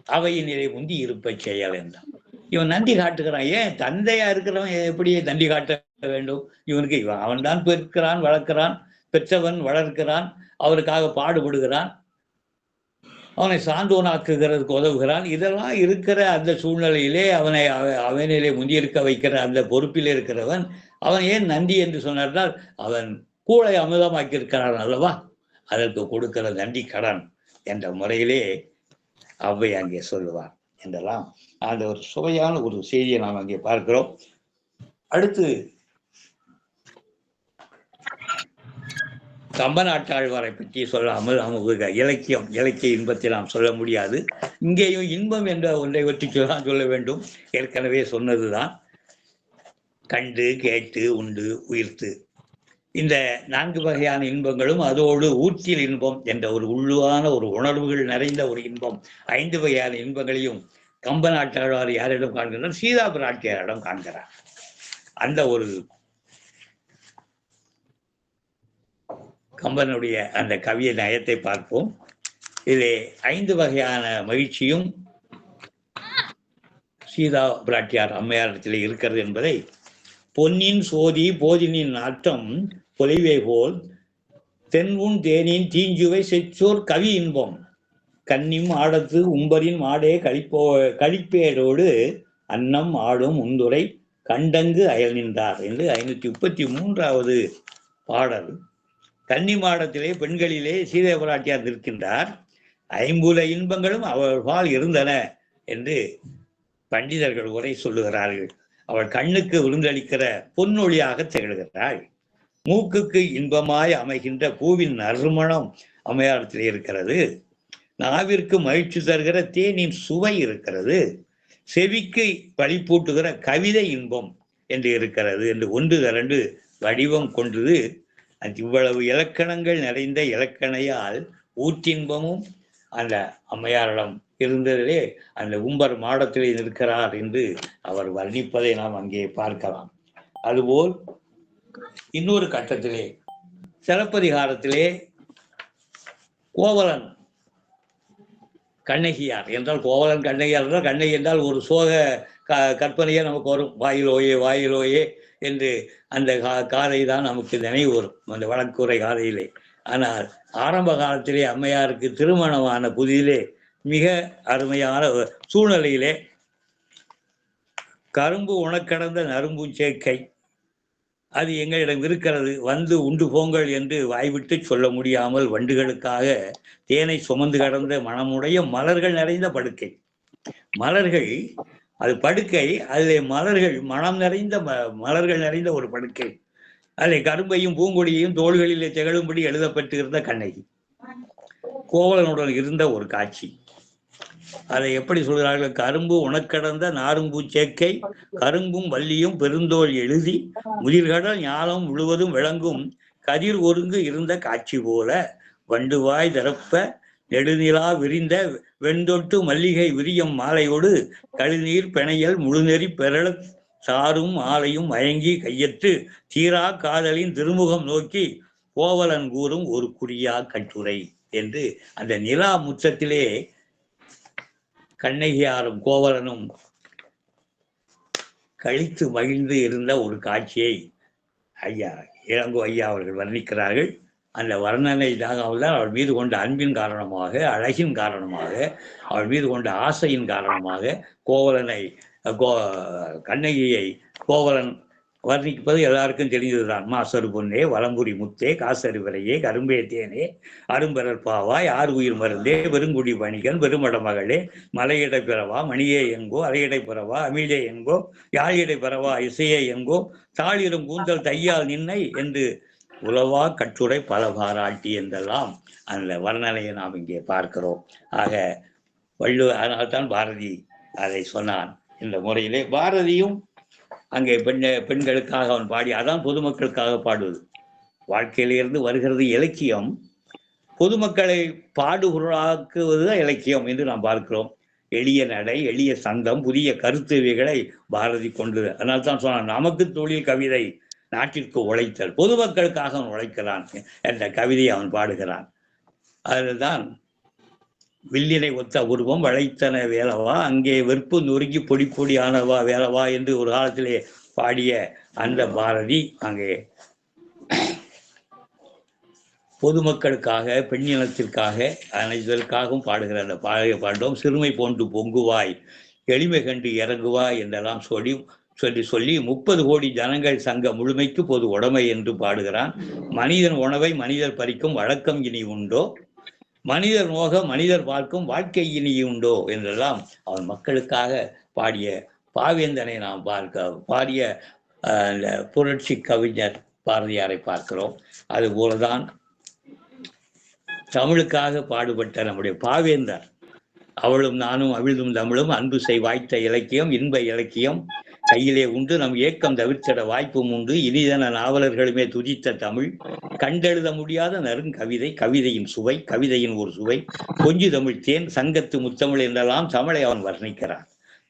அவையினிலே முந்தி இருப்ப செயல் என்றான். இவன் நன்றி காட்டுகிறான். ஏன் தந்தையா இருக்கிறவன் எப்படி நன்றி காட்ட வேண்டும்? இவனுக்கு அவன் தான் பெற்கிறான், வளர்க்கிறான், பெற்றவன் வளர்க்கிறான், அவருக்காக பாடுபடுகிறான், அவனை சான்றோனாக்குகிறதுக்கு உதவுகிறான். இதெல்லாம் இருக்கிற அந்த சூழ்நிலையிலே அவனிலே முந்தியிருக்க வைக்கிற அந்த பொறுப்பில் இருக்கிறவன் அவன் ஏன் நன்றி என்று சொன்னார்னால் அவன் கூளை அமிர்தமாக்கி இருக்கிறான் அல்லவா, அதற்கு கொடுக்கிற நன்றி கடன் என்ற முறையிலே அவ்வை அங்கே சொல்லுவார் என்றெல்லாம் அந்த ஒரு சுவையான ஒரு செய்தியை நாம் அங்கே பார்க்கிறோம். அடுத்து கம்பநாட்டாழ்வாரை பற்றி சொல்லாமல் நமக்கு இலக்கிய இன்பத்தை நாம் சொல்ல முடியாது. இங்கேயும் இன்பம் என்ற ஒன்றை பற்றி சொல்ல வேண்டும். ஏற்கனவே சொன்னதுதான், கண்டு கேட்டு உண்டு உயிர்த்து இந்த 4 வகையான இன்பங்களும் அதோடு ஊற்றில் இன்பம் என்ற ஒரு உள்ளுவான ஒரு உணர்வுகள் நிறைந்த ஒரு இன்பம். 5 வகையான இன்பங்களையும் கம்பநாட்டாழ்வார் யாரிடம் காண்கிறார்? சீதா பிராட்டியாரிடம் காண்கிறார். அந்த ஒரு கம்பனுடைய அந்த கவிய நயத்தை பார்ப்போம். இதிலே 5 வகையான மகிழ்ச்சியும் சீதா பிராட்டியார் அம்மையாரிடத்தில் இருக்கிறது என்பதை பொன்னின் சோதி போதினின் நாட்டம் பொலிவை போல் தென்உன் தேனின் தீஞ்சுவை செச்சோர் கவி இன்பம் கன்னிம் ஆடத்து உம்பரின் மாடே கழிப்பேரோடு அன்னம் ஆடும் முந்துரை கண்டங்கு அயல் நின்றார் என்று 533வது பாடல். கன்னி மாடத்திலே பெண்களிலே சீதை பிராட்டியார் நிற்கின்றார். 5 இன்பங்களும் அவள்பால் இருந்தன என்று பண்டிதர்கள் உரை சொல்லுகிறார்கள். அவள் கண்ணுக்கு விருந்தளிக்கிற பொன்னொழியாக திகழ்கிறாள். மூக்குக்கு இன்பமாய் அமைகின்ற பூவின் நறுமணம் அம்மையாரத்திலே இருக்கிறது. நாவிற்கு மகிழ்ச்சி தருகிற தேனின் சுவை இருக்கிறது. செவிக்கு பழிப்பூட்டுகிற கவிதை இன்பம் என்று இருக்கிறது என்று 1 வடிவம் கொண்டது. இவ்வளவு இலக்கணங்கள் நிறைந்த இலக்கணையால் ஊற்றின்பமும் அந்த அம்மையாரிடம் இருந்ததிலே அந்த உம்பர் மாடத்திலே நிற்கிறார் என்று அவர் வர்ணிப்பதை நாம் அங்கே பார்க்கலாம். அதுபோல் இன்னொரு கட்டத்திலே சிலப்பதிகாரத்திலே கோவலன் கண்ணகியார் என்றால் கோவலன் கண்ணகியார் என்றால் கண்ணகி என்றால் ஒரு சோக கற்பனையே நமக்கு வரும். வாயிலோயே வாயிலோயே என்று அந்த காதை தான் நமக்கு நினைவு வரும். அந்த வழக்குரை காதையிலே ஆனால் ஆரம்ப காலத்திலே அம்மையாருக்கு திருமணமான புதிதிலே மிக அருமையான சூழ்நிலையிலே கரும்பு உணக்கடந்த நரும்பு சேர்க்கை அது எங்களிடம் இருக்கிறது, வந்து உண்டு போங்கள் என்று வாய்விட்டு சொல்ல முடியாமல் வண்டுகளுக்காக தேனை சுமந்து கடந்த மனமுடைய மலர்கள் நிறைந்த படுக்கை. மலர்கள் அது படுக்கை, அதில் மலர்கள் மனம் நிறைந்த மலர்கள் நிறைந்த ஒரு படுக்கை. அதில் கரும்பையும் பூங்கொடியையும் தோள்களிலே திகழும்படி எழுதப்பட்டு இருந்த கண்ணகி கோவலனுடன் இருந்த ஒரு காட்சி. அதை எப்படி சொல்கிறார்கள்? கரும்பு உணக்கடந்த நாரும்பூ சேக்கை கரும்பும் வள்ளியும் பெருந்தோல் எழுதி முதிர்கடல் ஞானம் முழுவதும் விளங்கும் கதிர் ஒருங்கு இருந்த காட்சி போல வண்டுவாய் திறப்ப நெடுநிலா விரிந்த வெண்தொட்டு மல்லிகை விரியம் மாலையோடு கழுநீர் பெணையல் முழுநெறி பெறல சாரும் ஆலையும் மயங்கி கையற்று தீரா காதலின் திருமுகம் நோக்கி கோவலன் கூறும் ஒரு குறியா கட்டுரை என்று அந்த நிலா முற்றத்திலே கண்ணகியாரும் கோவலனும் கழித்து மகிழ்ந்து இருந்த ஒரு காட்சியை இளங்கோ ஐயா அவர்கள் வர்ணிக்கிறார்கள். அந்த வர்ணனை தாகாமல் அவள் மீது கொண்ட அன்பின் காரணமாக, அழகின் காரணமாக, அவள் மீது கொண்ட ஆசையின் காரணமாக கண்ணகியை கோவலன் வர்ணிப்பது எல்லாருக்கும் தெரிந்ததுதான். மாசரு பொன்னே, வலம்புரி முத்தே, காசரு விரையே, கரும்பே தேனே, அரும்பெறல் பாவாய், ஆறு உயிர் மருந்தே, வெறுங்குடி வணிகன், பெருமட மகளே, மலையிடை பிறவா மணியே என்கோ, அலையிடை பிறவா அமிழே என்கோ, யாழிடை பிறவா இசையே என்கோ, தாளிரும் கூந்தல் தையால் நின்னை என்று உலவா கட்டுரை பல பாராட்டி என்றெல்லாம் அந்த வர்ணனையை நாம் இங்கே பார்க்கிறோம். ஆக அதனால்தான் பாரதி அதை சொன்னான். இந்த முறையிலே பாரதியும் அங்கே பெண்களுக்காக அவன் பாடி, அதான் பொதுமக்களுக்காக பாடுவது. வாழ்க்கையிலிருந்து வருகிறது இலக்கியம், பொதுமக்களை பாடுபொருளாக்குவது இலக்கியம் என்று நாம் பார்க்கிறோம். எளிய நடை, எளிய சந்தம், புதிய கருத்துவைகளை பாரதி கொண்டது. அதனால தான் சொன்னான், நமக்கு தொழில் கவிதை, நாட்டிற்கு உழைத்தல், பொதுமக்களுக்காக அவன் உழைக்கிறான் என்ற கவிதையை அவன் பாடுகிறான். அதுதான் வில்லினை ஒத்த உருவம் வளைத்தன வேலவா, அங்கே வெறுப்பு நொறுங்கி பொடி பொடி ஆனவா வேலவா என்று ஒரு காலத்திலே பாடிய அந்த பாரதி அங்கே பொதுமக்களுக்காக, பெண்ணினத்திற்காக, அனைவருக்காகவும் பாடுகிற அந்த பாண்டோம். சிறுமை போன்று பொங்குவாய், எளிமை கண்டு இறங்குவாய் என்றெல்லாம் சொல்லி 30 கோடி ஜனங்கள் சங்க முழுமைக்கு பொது உடைமை என்று பாடுகிறான். மனிதன் உணவை மனிதர் பறிக்கும் வழக்கம் இனி உண்டோ, மனிதர் நோக மனிதர் பார்க்கும் வாழ்க்கை இனி உண்டோ என்றெல்லாம் அவன் மக்களுக்காக பாடிய பாவேந்தனை நாம் பாடிய புரட்சி கவிஞர் பாரதியாரை பார்க்கிறோம். அதுபோலதான் தமிழுக்காக பாடுபட்ட நம்முடைய பாவேந்தர், அவளும் நானும் அவிழ்தும் தமிழும் அன்பு செய் வாய்த்த இலக்கியம் இன்ப இலக்கியம் கையிலே உண்டு, நம் ஏக்கம் தவிர்த்திட வாய்ப்பும் உண்டு, இனிதன நாவலர்களுமே துதித்த தமிழ், கண்டெழுத முடியாத நறுங்கவிதை, கவிதையின் சுவை, கவிதையின் ஒரு சுவை, கொஞ்சு தமிழ் தேன், சங்கத்து முத்தமிழ் என்றெல்லாம் தமிழை அவன் வர்ணிக்கிறான்.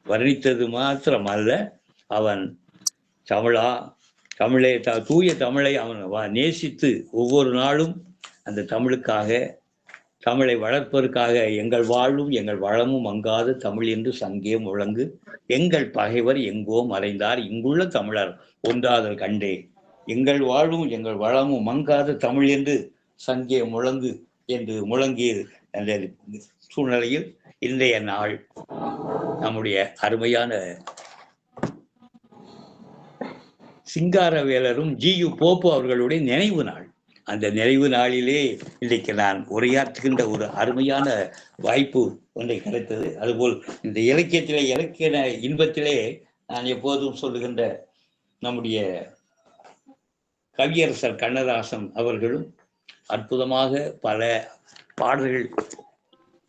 வர்ணித்தது மாத்திரமல்ல, அவன் தமிழை தூய தமிழை அவன் நேசித்து ஒவ்வொரு நாளும் அந்த தமிழுக்காக, தமிழை வளர்ப்பதற்காக எங்கள் வாழ்வும் எங்கள் வளமும் மங்காத தமிழ் என்று சங்கே முழங்கு, எங்கள் பகைவர் எங்கோ மறைந்தார் இங்குள்ள தமிழர் ஒன்றாதல் கண்டே, எங்கள் வாழ்வும் எங்கள் வளமும் மங்காத தமிழ் என்று சங்கே முழங்கு என்று முழங்கிய அந்த சூழ்நிலையில் இன்றைய நாள் நம்முடைய அருமையான சிங்காரவேலரும் ஜியு போப்பு அவர்களுடைய நினைவு நாள். அந்த நிறைவு நாளிலே இன்றைக்கு நான் உரையாற்றுகின்ற ஒரு அருமையான வாய்ப்பு ஒன்றை கிடைத்தது. அதுபோல் இந்த இலக்கியத்திலே, இலக்கிய இன்பத்திலே நான் எப்போதும் சொல்லுகின்ற நம்முடைய கவியரசர் கண்ணதாசன் அவர்களும் அற்புதமாக பல பாடல்கள்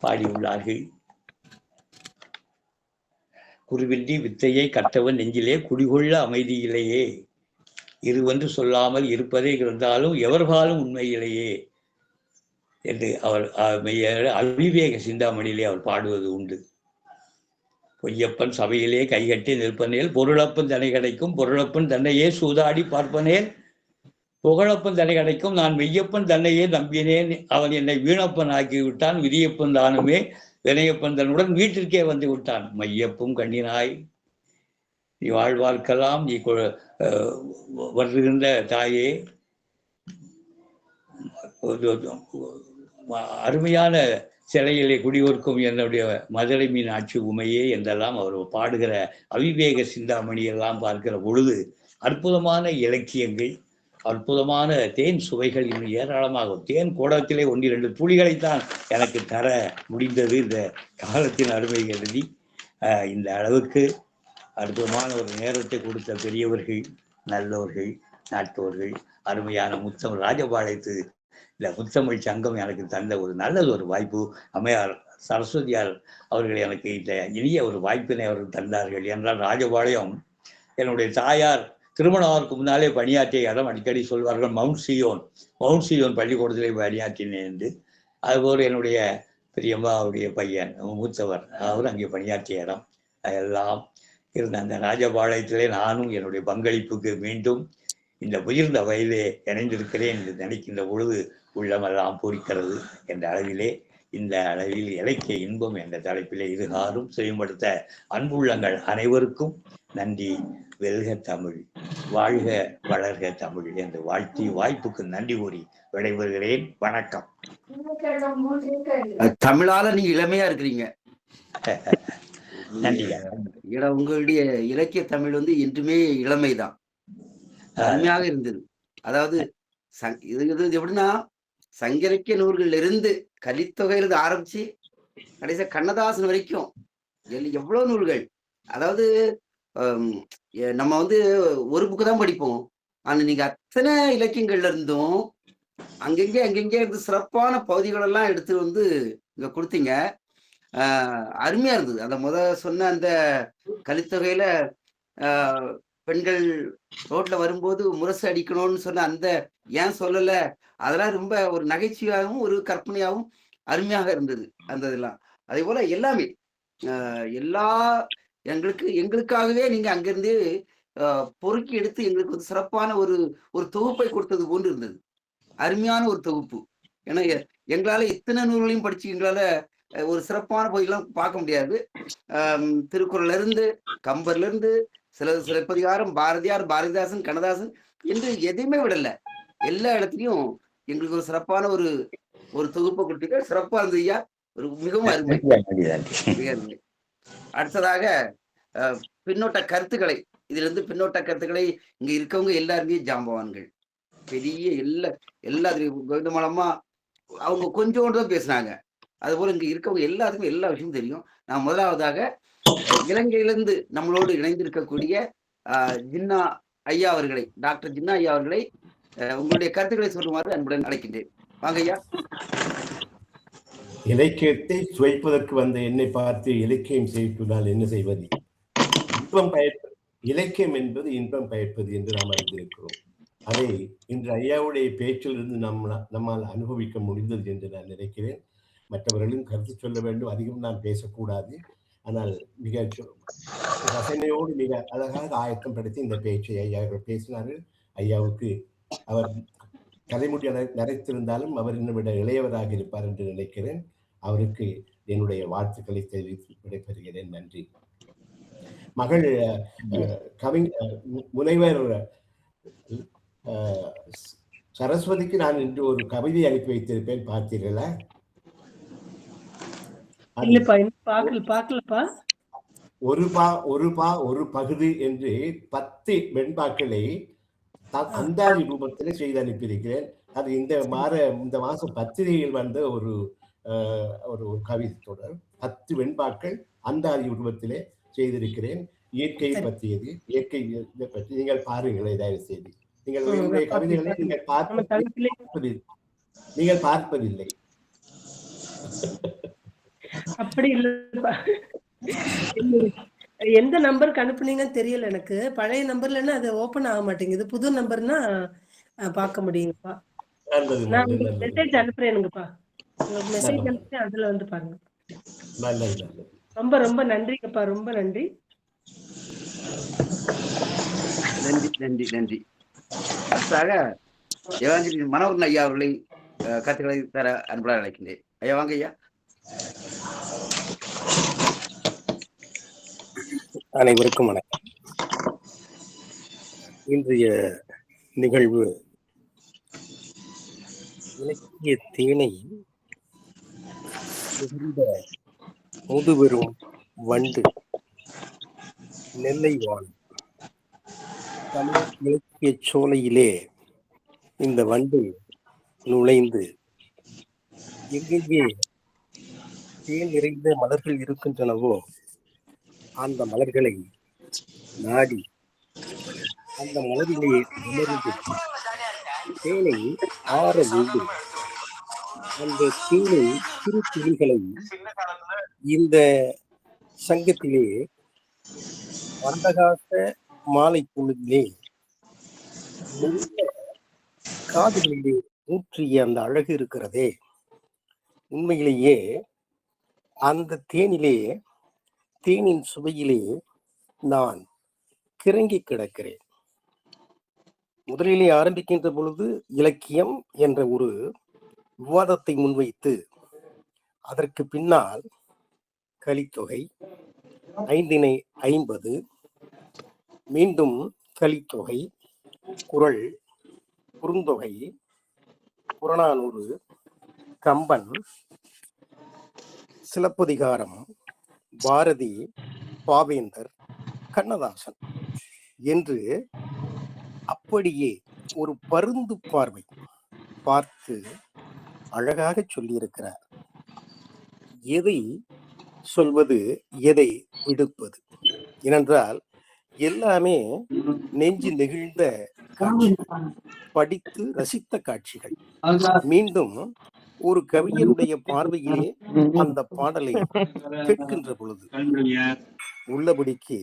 பாடியுள்ளார்கள். குருவின்றி வித்தையை கற்றவன் நெஞ்சிலே குடிகொள்ள அமைதியிலேயே, இருவென்று சொல்லாமல் இருப்பதே இருந்தாலும் எவர்காலும் உண்மையிலேயே என்று அவர் அவிவேக சிந்தாமணியிலே அவர் பாடுவது உண்டு. பொய்யப்பன் சபையிலே கைகட்டி நிற்பனேல் பொருளப்பன் தன்னை கிடைக்கும், பொருளப்பன் தன்னையே சூதாடி பார்ப்பனேல் புகழப்பன் தன்னை கிடைக்கும், நான் மெய்யப்பன் தன்னையே நம்பினேன், அவன் என்னை வீணப்பன் ஆக்கி விட்டான், விதியப்பன் தானுமே வினையப்பன் தன்னுடன் வீட்டிற்கே வந்து விட்டான், மையப்பும் கண்ணினாய் நீ வாழ்வார்க்கலாம் நீ வருகின்ற தாயே, அருமையான சிலையிலே குடிவர்க்கும் என்னுடைய மதுரை மீனாட்சி உமையே என்றெல்லாம் அவர் பாடுகிற அவிவேக சிந்தாமணி எல்லாம் பார்க்கிற பொழுது அற்புதமான இலக்கியங்கள், அற்புதமான தேன் சுவைகள் இன்னும் ஏராளமாகும். தேன் கூடத்திலே 1-2 துளிகளைத்தான் எனக்கு தர முடிந்தது இந்த காலத்தின் அருமை எழுதி. இந்த அளவுக்கு அற்புதமான ஒரு நேரத்தை கொடுத்த பெரியவர்கள், நல்லோர்கள், நாட்டோர்கள், அருமையான முத்தமிழ் ராஜபாளையத்து இந்த முத்தமிழ் சங்கம் எனக்கு தந்த ஒரு நல்லது ஒரு வாய்ப்பு. அம்மையார் சரஸ்வதியார் அவர்கள் எனக்கு இந்த இனிய ஒரு வாய்ப்பினை அவர்கள் தந்தார்கள். என்றால் ராஜபாளையம் என்னுடைய தாயார் திருமணத்திற்கு முன்னாலே பணியாற்றிய இடம். அடிக்கடி சொல்வார்கள் மவுண்ட் சியோன் பள்ளிக்கூடத்திலே பணியாற்றினேன் என்று. அதுபோல் என்னுடைய பெரியம்மா அவருடைய பையன் மூத்தவர் அவர் அங்கே பணியாற்றிய இடம் எல்லாம் இருந்த அந்த ராஜபாளையத்திலே நானும் என்னுடைய பங்களிப்புக்கு மீண்டும் இந்த உயர்ந்த வயதிலே இணைந்திருக்கிறேன் என்று நினைக்கின்ற பொழுது உள்ளமெல்லாம் பூரிக்கிறது. என்ற அளவிலே இந்த அளவில் இலக்கிய இன்பம் என்ற தலைப்பிலே இதுகாரும் செய்யப்படுத்த அன்புள்ளங்கள் அனைவருக்கும் நன்றி. வெல்க தமிழ், வாழ்க வளர்க தமிழ் என்று வாழ்த்தி வாய்ப்புக்கு நன்றி கூறி விடைபெறுகிறேன். வணக்கம். தமிழால நீங்க இளமையா இருக்கிறீங்க. நன்றி. உங்களுடைய இலக்கிய தமிழ் என்றுமே இளமைதான், அருமையாக இருந்தது. அதாவது இது எப்படின்னா சங்க இலக்கிய நூல்கள்ல இருந்து கலித்தொகையிலிருந்து ஆரம்பிச்சு கடைசியா கண்ணதாசன் வரைக்கும் எவ்வளவு நூல்கள். அதாவது நம்ம ஒரு புக்கு தான் படிப்போம். ஆனா நீங்க அத்தனை இலக்கியங்கள்ல இருந்தும் அங்கங்கே இருந்து சிறப்பான பகுதிகள் எல்லாம் எடுத்து இங்க கொடுத்தீங்க. அருமையா இருந்தது. அந்த சொன்ன அந்த கலித்தொகையில பெண்கள் ரோட்ல வரும்போது முரசு அடிக்கணும்னு சொன்ன அந்த ஏன் சொல்லல, அதெல்லாம் ரொம்ப ஒரு நகைச்சுவையாகவும் ஒரு கற்பனையாகவும் அருமையாக இருந்தது அந்த இதெல்லாம். அதே போல எல்லாமே எல்லா எங்களுக்காகவே நீங்க அங்கிருந்து பொறுக்கி எடுத்து எங்களுக்கு சிறப்பான ஒரு தொகுப்பை கொடுத்தது போன்று இருந்தது. அருமையான ஒரு தொகுப்பு. ஏன்னா எங்களால இத்தனை நூல்களையும் படிச்சு எங்களால ஒரு சிறப்பான பகுதியெல்லாம் பார்க்க முடியாது. திருக்குறள்ல இருந்து கம்பர்ல இருந்து சிலப்பதிகாரம், பாரதியார், பாரதிதாசன், கண்ணதாசன் என்று எதையுமே விடல. எல்லா இடத்துலையும் எங்களுக்கு ஒரு சிறப்பான ஒரு தொகுப்பை கொடுத்தீங்க. சிறப்பா இருந்தது ஐயா. ஒரு மிகவும் அருமை, மிக அருமை. அடுத்ததாக பின்னோட்ட கருத்துக்களை, இதுல இருந்து பின்னோட்ட கருத்துக்களை இங்க இருக்கவங்க எல்லாருமே ஜாம்பவான்கள். பெரிய எல்லாத்துலயும் கோவிந்தமாலம்மா அவங்க கொஞ்சோண்டு தான் பேசினாங்க. அதுபோல இங்க இருக்கவங்க எல்லாத்துக்கும் எல்லா விஷயமும் தெரியும். நான் முதலாவதாக இலங்கையிலிருந்து நம்மளோடு இணைந்திருக்கக்கூடிய ஜின்னா ஐயா அவர்களை, டாக்டர் ஜின்னா ஐயா அவர்களை உங்களுடைய கருத்துக்களை சொல்லுமாறு அன்புடன் அழைக்கின்றேன். வாங்க ஐயா. இலக்கியத்தை சுவைப்பதற்கு வந்த என்னை பார்த்து இலக்கியம் செய்வதால் என்ன செய்வது? இலக்கியம் என்பது இன்பம் பயப்பது என்று நாம் அறிந்திருக்கிறோம். அதை இன்று ஐயாவுடைய பேச்சிலிருந்து நம்மால் அனுபவிக்க முடிந்தது என்று நான் நினைக்கிறேன். மற்றவர்களும் கருத்து சொல்ல வேண்டும், அதிகம் நான் பேசக்கூடாது. ஆனால் மிக ரசனையோடு மிக அழகாக ஆயத்தம் படுத்தி இந்த பேச்சை ஐயா பேசினார்கள். ஐயாவுக்கு அவர் தலைமுடி நரைத்திருந்தாலும் அவர் இன்னும் விட இளையவராக இருப்பார் என்று நினைக்கிறேன். அவருக்கு என்னுடைய வாழ்த்துக்களை தெரிவித்து விடைபெறுகிறேன். நன்றி. மகள் முனைவர் சரஸ்வதிக்கு நான் இன்று ஒரு கவிதை அனுப்பி வைத்திருப்பேன், பார்த்தீர்களா? ஒரு பகுதி என்று 10 வெண்பாக்களை அந்தாதி ரூபத்திலே செய்து அனுப்பியிருக்கிறேன். அது இந்த மாசம் பத்திரிகையில் வந்த ஒரு கவிதை தொடர். 10 வெண்பாக்கள் அந்தாதி ரூபத்திலே செய்திருக்கிறேன். இயற்கையை பற்றியது. இயற்கை பற்றி நீங்கள் பாருங்களேன், தயவு செய்து. நீங்கள் கவிதைகளை நீங்கள் பார்ப்பதில்லை. அப்படி இல்ல, எந்த நம்பருக்கு அனுப்புனீங்கன்னு தெரியல எனக்கு. பழைய நம்பர்லன்னா அது ஓபன் ஆக மாட்டேங்குது. புது நம்பர்னா பார்க்க முடியுங்கப்பா. நான் மெசேஜ் அனுப்புறேனுங்கப்பா. மெசேஜ் அனுப்பி அதுல பாருங்க. ரொம்ப ரொம்ப நன்றிங்கப்பா. ரொம்ப நன்றி. நன்றி நன்றி நன்றி. அடுத்தாக எவாஞ்சலி மனோகரன் ஐயா அவர்களை கருத்துக்களை தர அன்புடன் அழைக்கின்றேன். ஐயா வாங்க ஐயா. அனைவருக்கும் வணக்கம். இன்றைய நிகழ்வு இலக்கிய தேனை மிகுந்த முதுபெரும் வண்டு நெல்லை வான் தமிழ் இலக்கிய சோலையிலே இந்த வண்டு நுழைந்து எங்கெங்கே தேன் நிறைந்த மலர்கள் இருக்கின்றனவோ அந்த மலர்களை நாடி அந்த மலரிலே அமர்ந்து தேனை ஆற உண்டு அந்த தேனின் சிறு துளிகளை இந்த சங்கத்திலே மந்தகாச மாலை பொழுதிலே காதுகளிலே ஊற்றிய அந்த அழகு இருக்கிறதே, உண்மையிலேயே அந்த தேனிலே தேனின் சுவையிலே நான் கிறங்கி கிடக்கிறேன். முதலிலே ஆரம்பிக்கின்ற பொழுது இலக்கியம் என்ற ஒரு விவாதத்தை முன்வைத்து அதற்கு பின்னால் கலித்தொகை 5 மீண்டும் கலித்தொகை, குறள், குறுந்தொகை, புறநானூறு, கம்பன், சிலப்பதிகாரம், பாரதி, பாவேந்தர், கண்ணதாசன் என்று அப்படியே ஒரு பருந்து பார்வை பார்த்து அழகாக சொல்லியிருக்கிறார். எதை சொல்வது, எதை விடுப்பது? ஏனென்றால் எல்லாமே நெஞ்சு நெகிழ்ந்த காட்சிகள், படித்து ரசித்த காட்சிகள். மீண்டும் ஒரு கவிஞருடைய பார்வையிலே அந்த பாடலை கேட்கின்ற பொழுது உள்ளபடிக்கு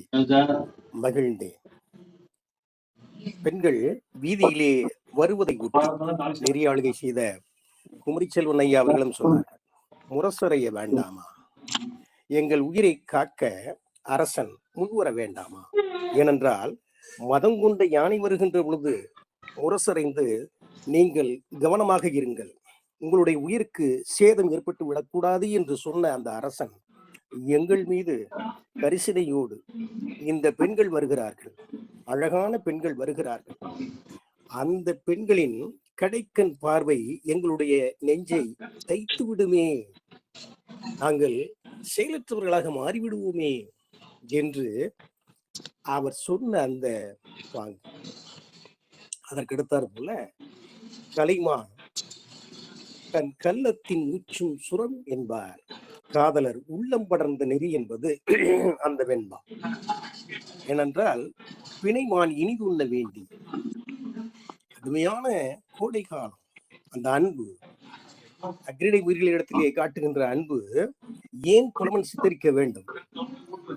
மகிழ்ந்தேன். பெண்கள் வீதியிலே வருவதை ஒட்டி நெறியாளுகை செய்த குமரிச்செல்வன் ஐயா அவர்களும் சொன்னார்கள், முரசறைய வேண்டாமா, எங்கள் உயிரை காக்க அரசன் முன்வர வேண்டாமா? ஏனென்றால் மதம் கொண்ட யானை வருகின்ற பொழுது முரசறைந்து நீங்கள் கவனமாக இருங்கள், உங்களுடைய உயிருக்கு சேதம் ஏற்பட்டு விடக்கூடாது என்று சொன்ன அந்த அரசன் எங்கள் மீது கரிசனையோடு இந்த பெண்கள் வருகிறார்கள், அழகான பெண்கள் வருகிறார்கள், அந்த பெண்களின் கடைக்கண் பார்வை எங்களுடைய நெஞ்சை தைத்து விடுமே, நாங்கள் செயலற்றவர்களாக மாறிவிடுவோமே என்று அவர் சொன்ன அந்த பாங்கு. அதற்கடுத்தார் போல கலைமான் தன் கள்ளத்தின் உச்சும் சுரம் என்பார், காதலர் உள்ளம் படர்ந்த நெறி என்பது அந்த வெண்பா. ஏனென்றால் பிணைமான் இனிதுண்ண வேண்டி கடுமையான கோடை காலம், அந்த அன்பு அக்ரிடை உயிர்களிடத்திலே காட்டுகின்ற அன்பு ஏன் புலவன் சித்தரிக்க வேண்டும்?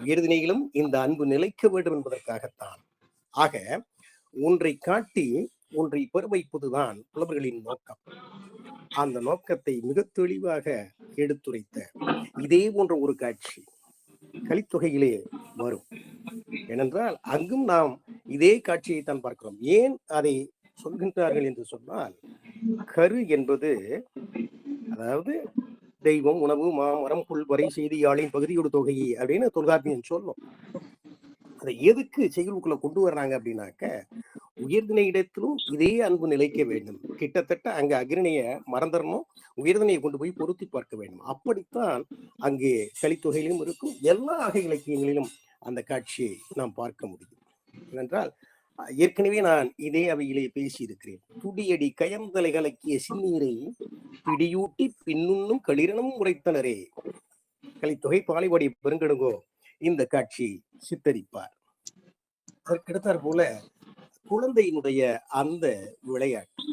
உயர்தினைகளும் இந்த அன்பு நிலைக்க வேண்டும் என்பதற்காகத்தான். ஆக ஒன்றை காட்டி ஒன்றை பெற வைப்பதுதான் புலவர்களின் நோக்கம். அந்த நோக்கத்தை மிக தெளிவாக எடுத்துரைத்த இதே போன்ற ஒரு காட்சி கலித்தொகையிலே வரும். ஏனென்றால் அங்கும் நாம் இதே காட்சியை தான் பார்க்கிறோம். ஏன் அதை சொல்கின்றார்கள் என்று சொன்னால், கரு என்பது அதாவது தெய்வம், உணவு, மாமரம், புல், வரை, செய்தியாளின் பகுதியோடு தொகையை அப்படின்னு தொல்காப்பியம் சொல்லும். அதை எதுக்கு செயலுக்குள்ள கொண்டு வர்றாங்க அப்படின்னாக்க, உயர்தினை இடத்திலும் இதே அன்பு நிலைக்க வேண்டும். கிட்டத்தட்ட அங்க அக்னிய மறந்துடணும், உயர்தினையை கொண்டு போய் பொருத்தி பார்க்க வேண்டும். அப்படித்தான் அங்கே கலித்தொகையிலும் இருக்கும், எல்லா அக இலக்கியங்களிலும் அந்த காட்சியை நாம் பார்க்க முடியும். ஏனென்றால் ஏற்கனவே நான் இதே அவையிலே பேசியிருக்கிறேன். துடியடி கயந்தலை கலக்கிய சின்னீரை பிடியூட்டி பின்னுண்ணும் களிரனும் உரைத்தனரே. கலித்தொகை பாலைவாடி பெருங்கடுங்கோ இந்த காட்சி சித்தரிப்பார். அதற்கடுத்தார் போல குழந்தையினுடைய அந்த விளையாட்டு,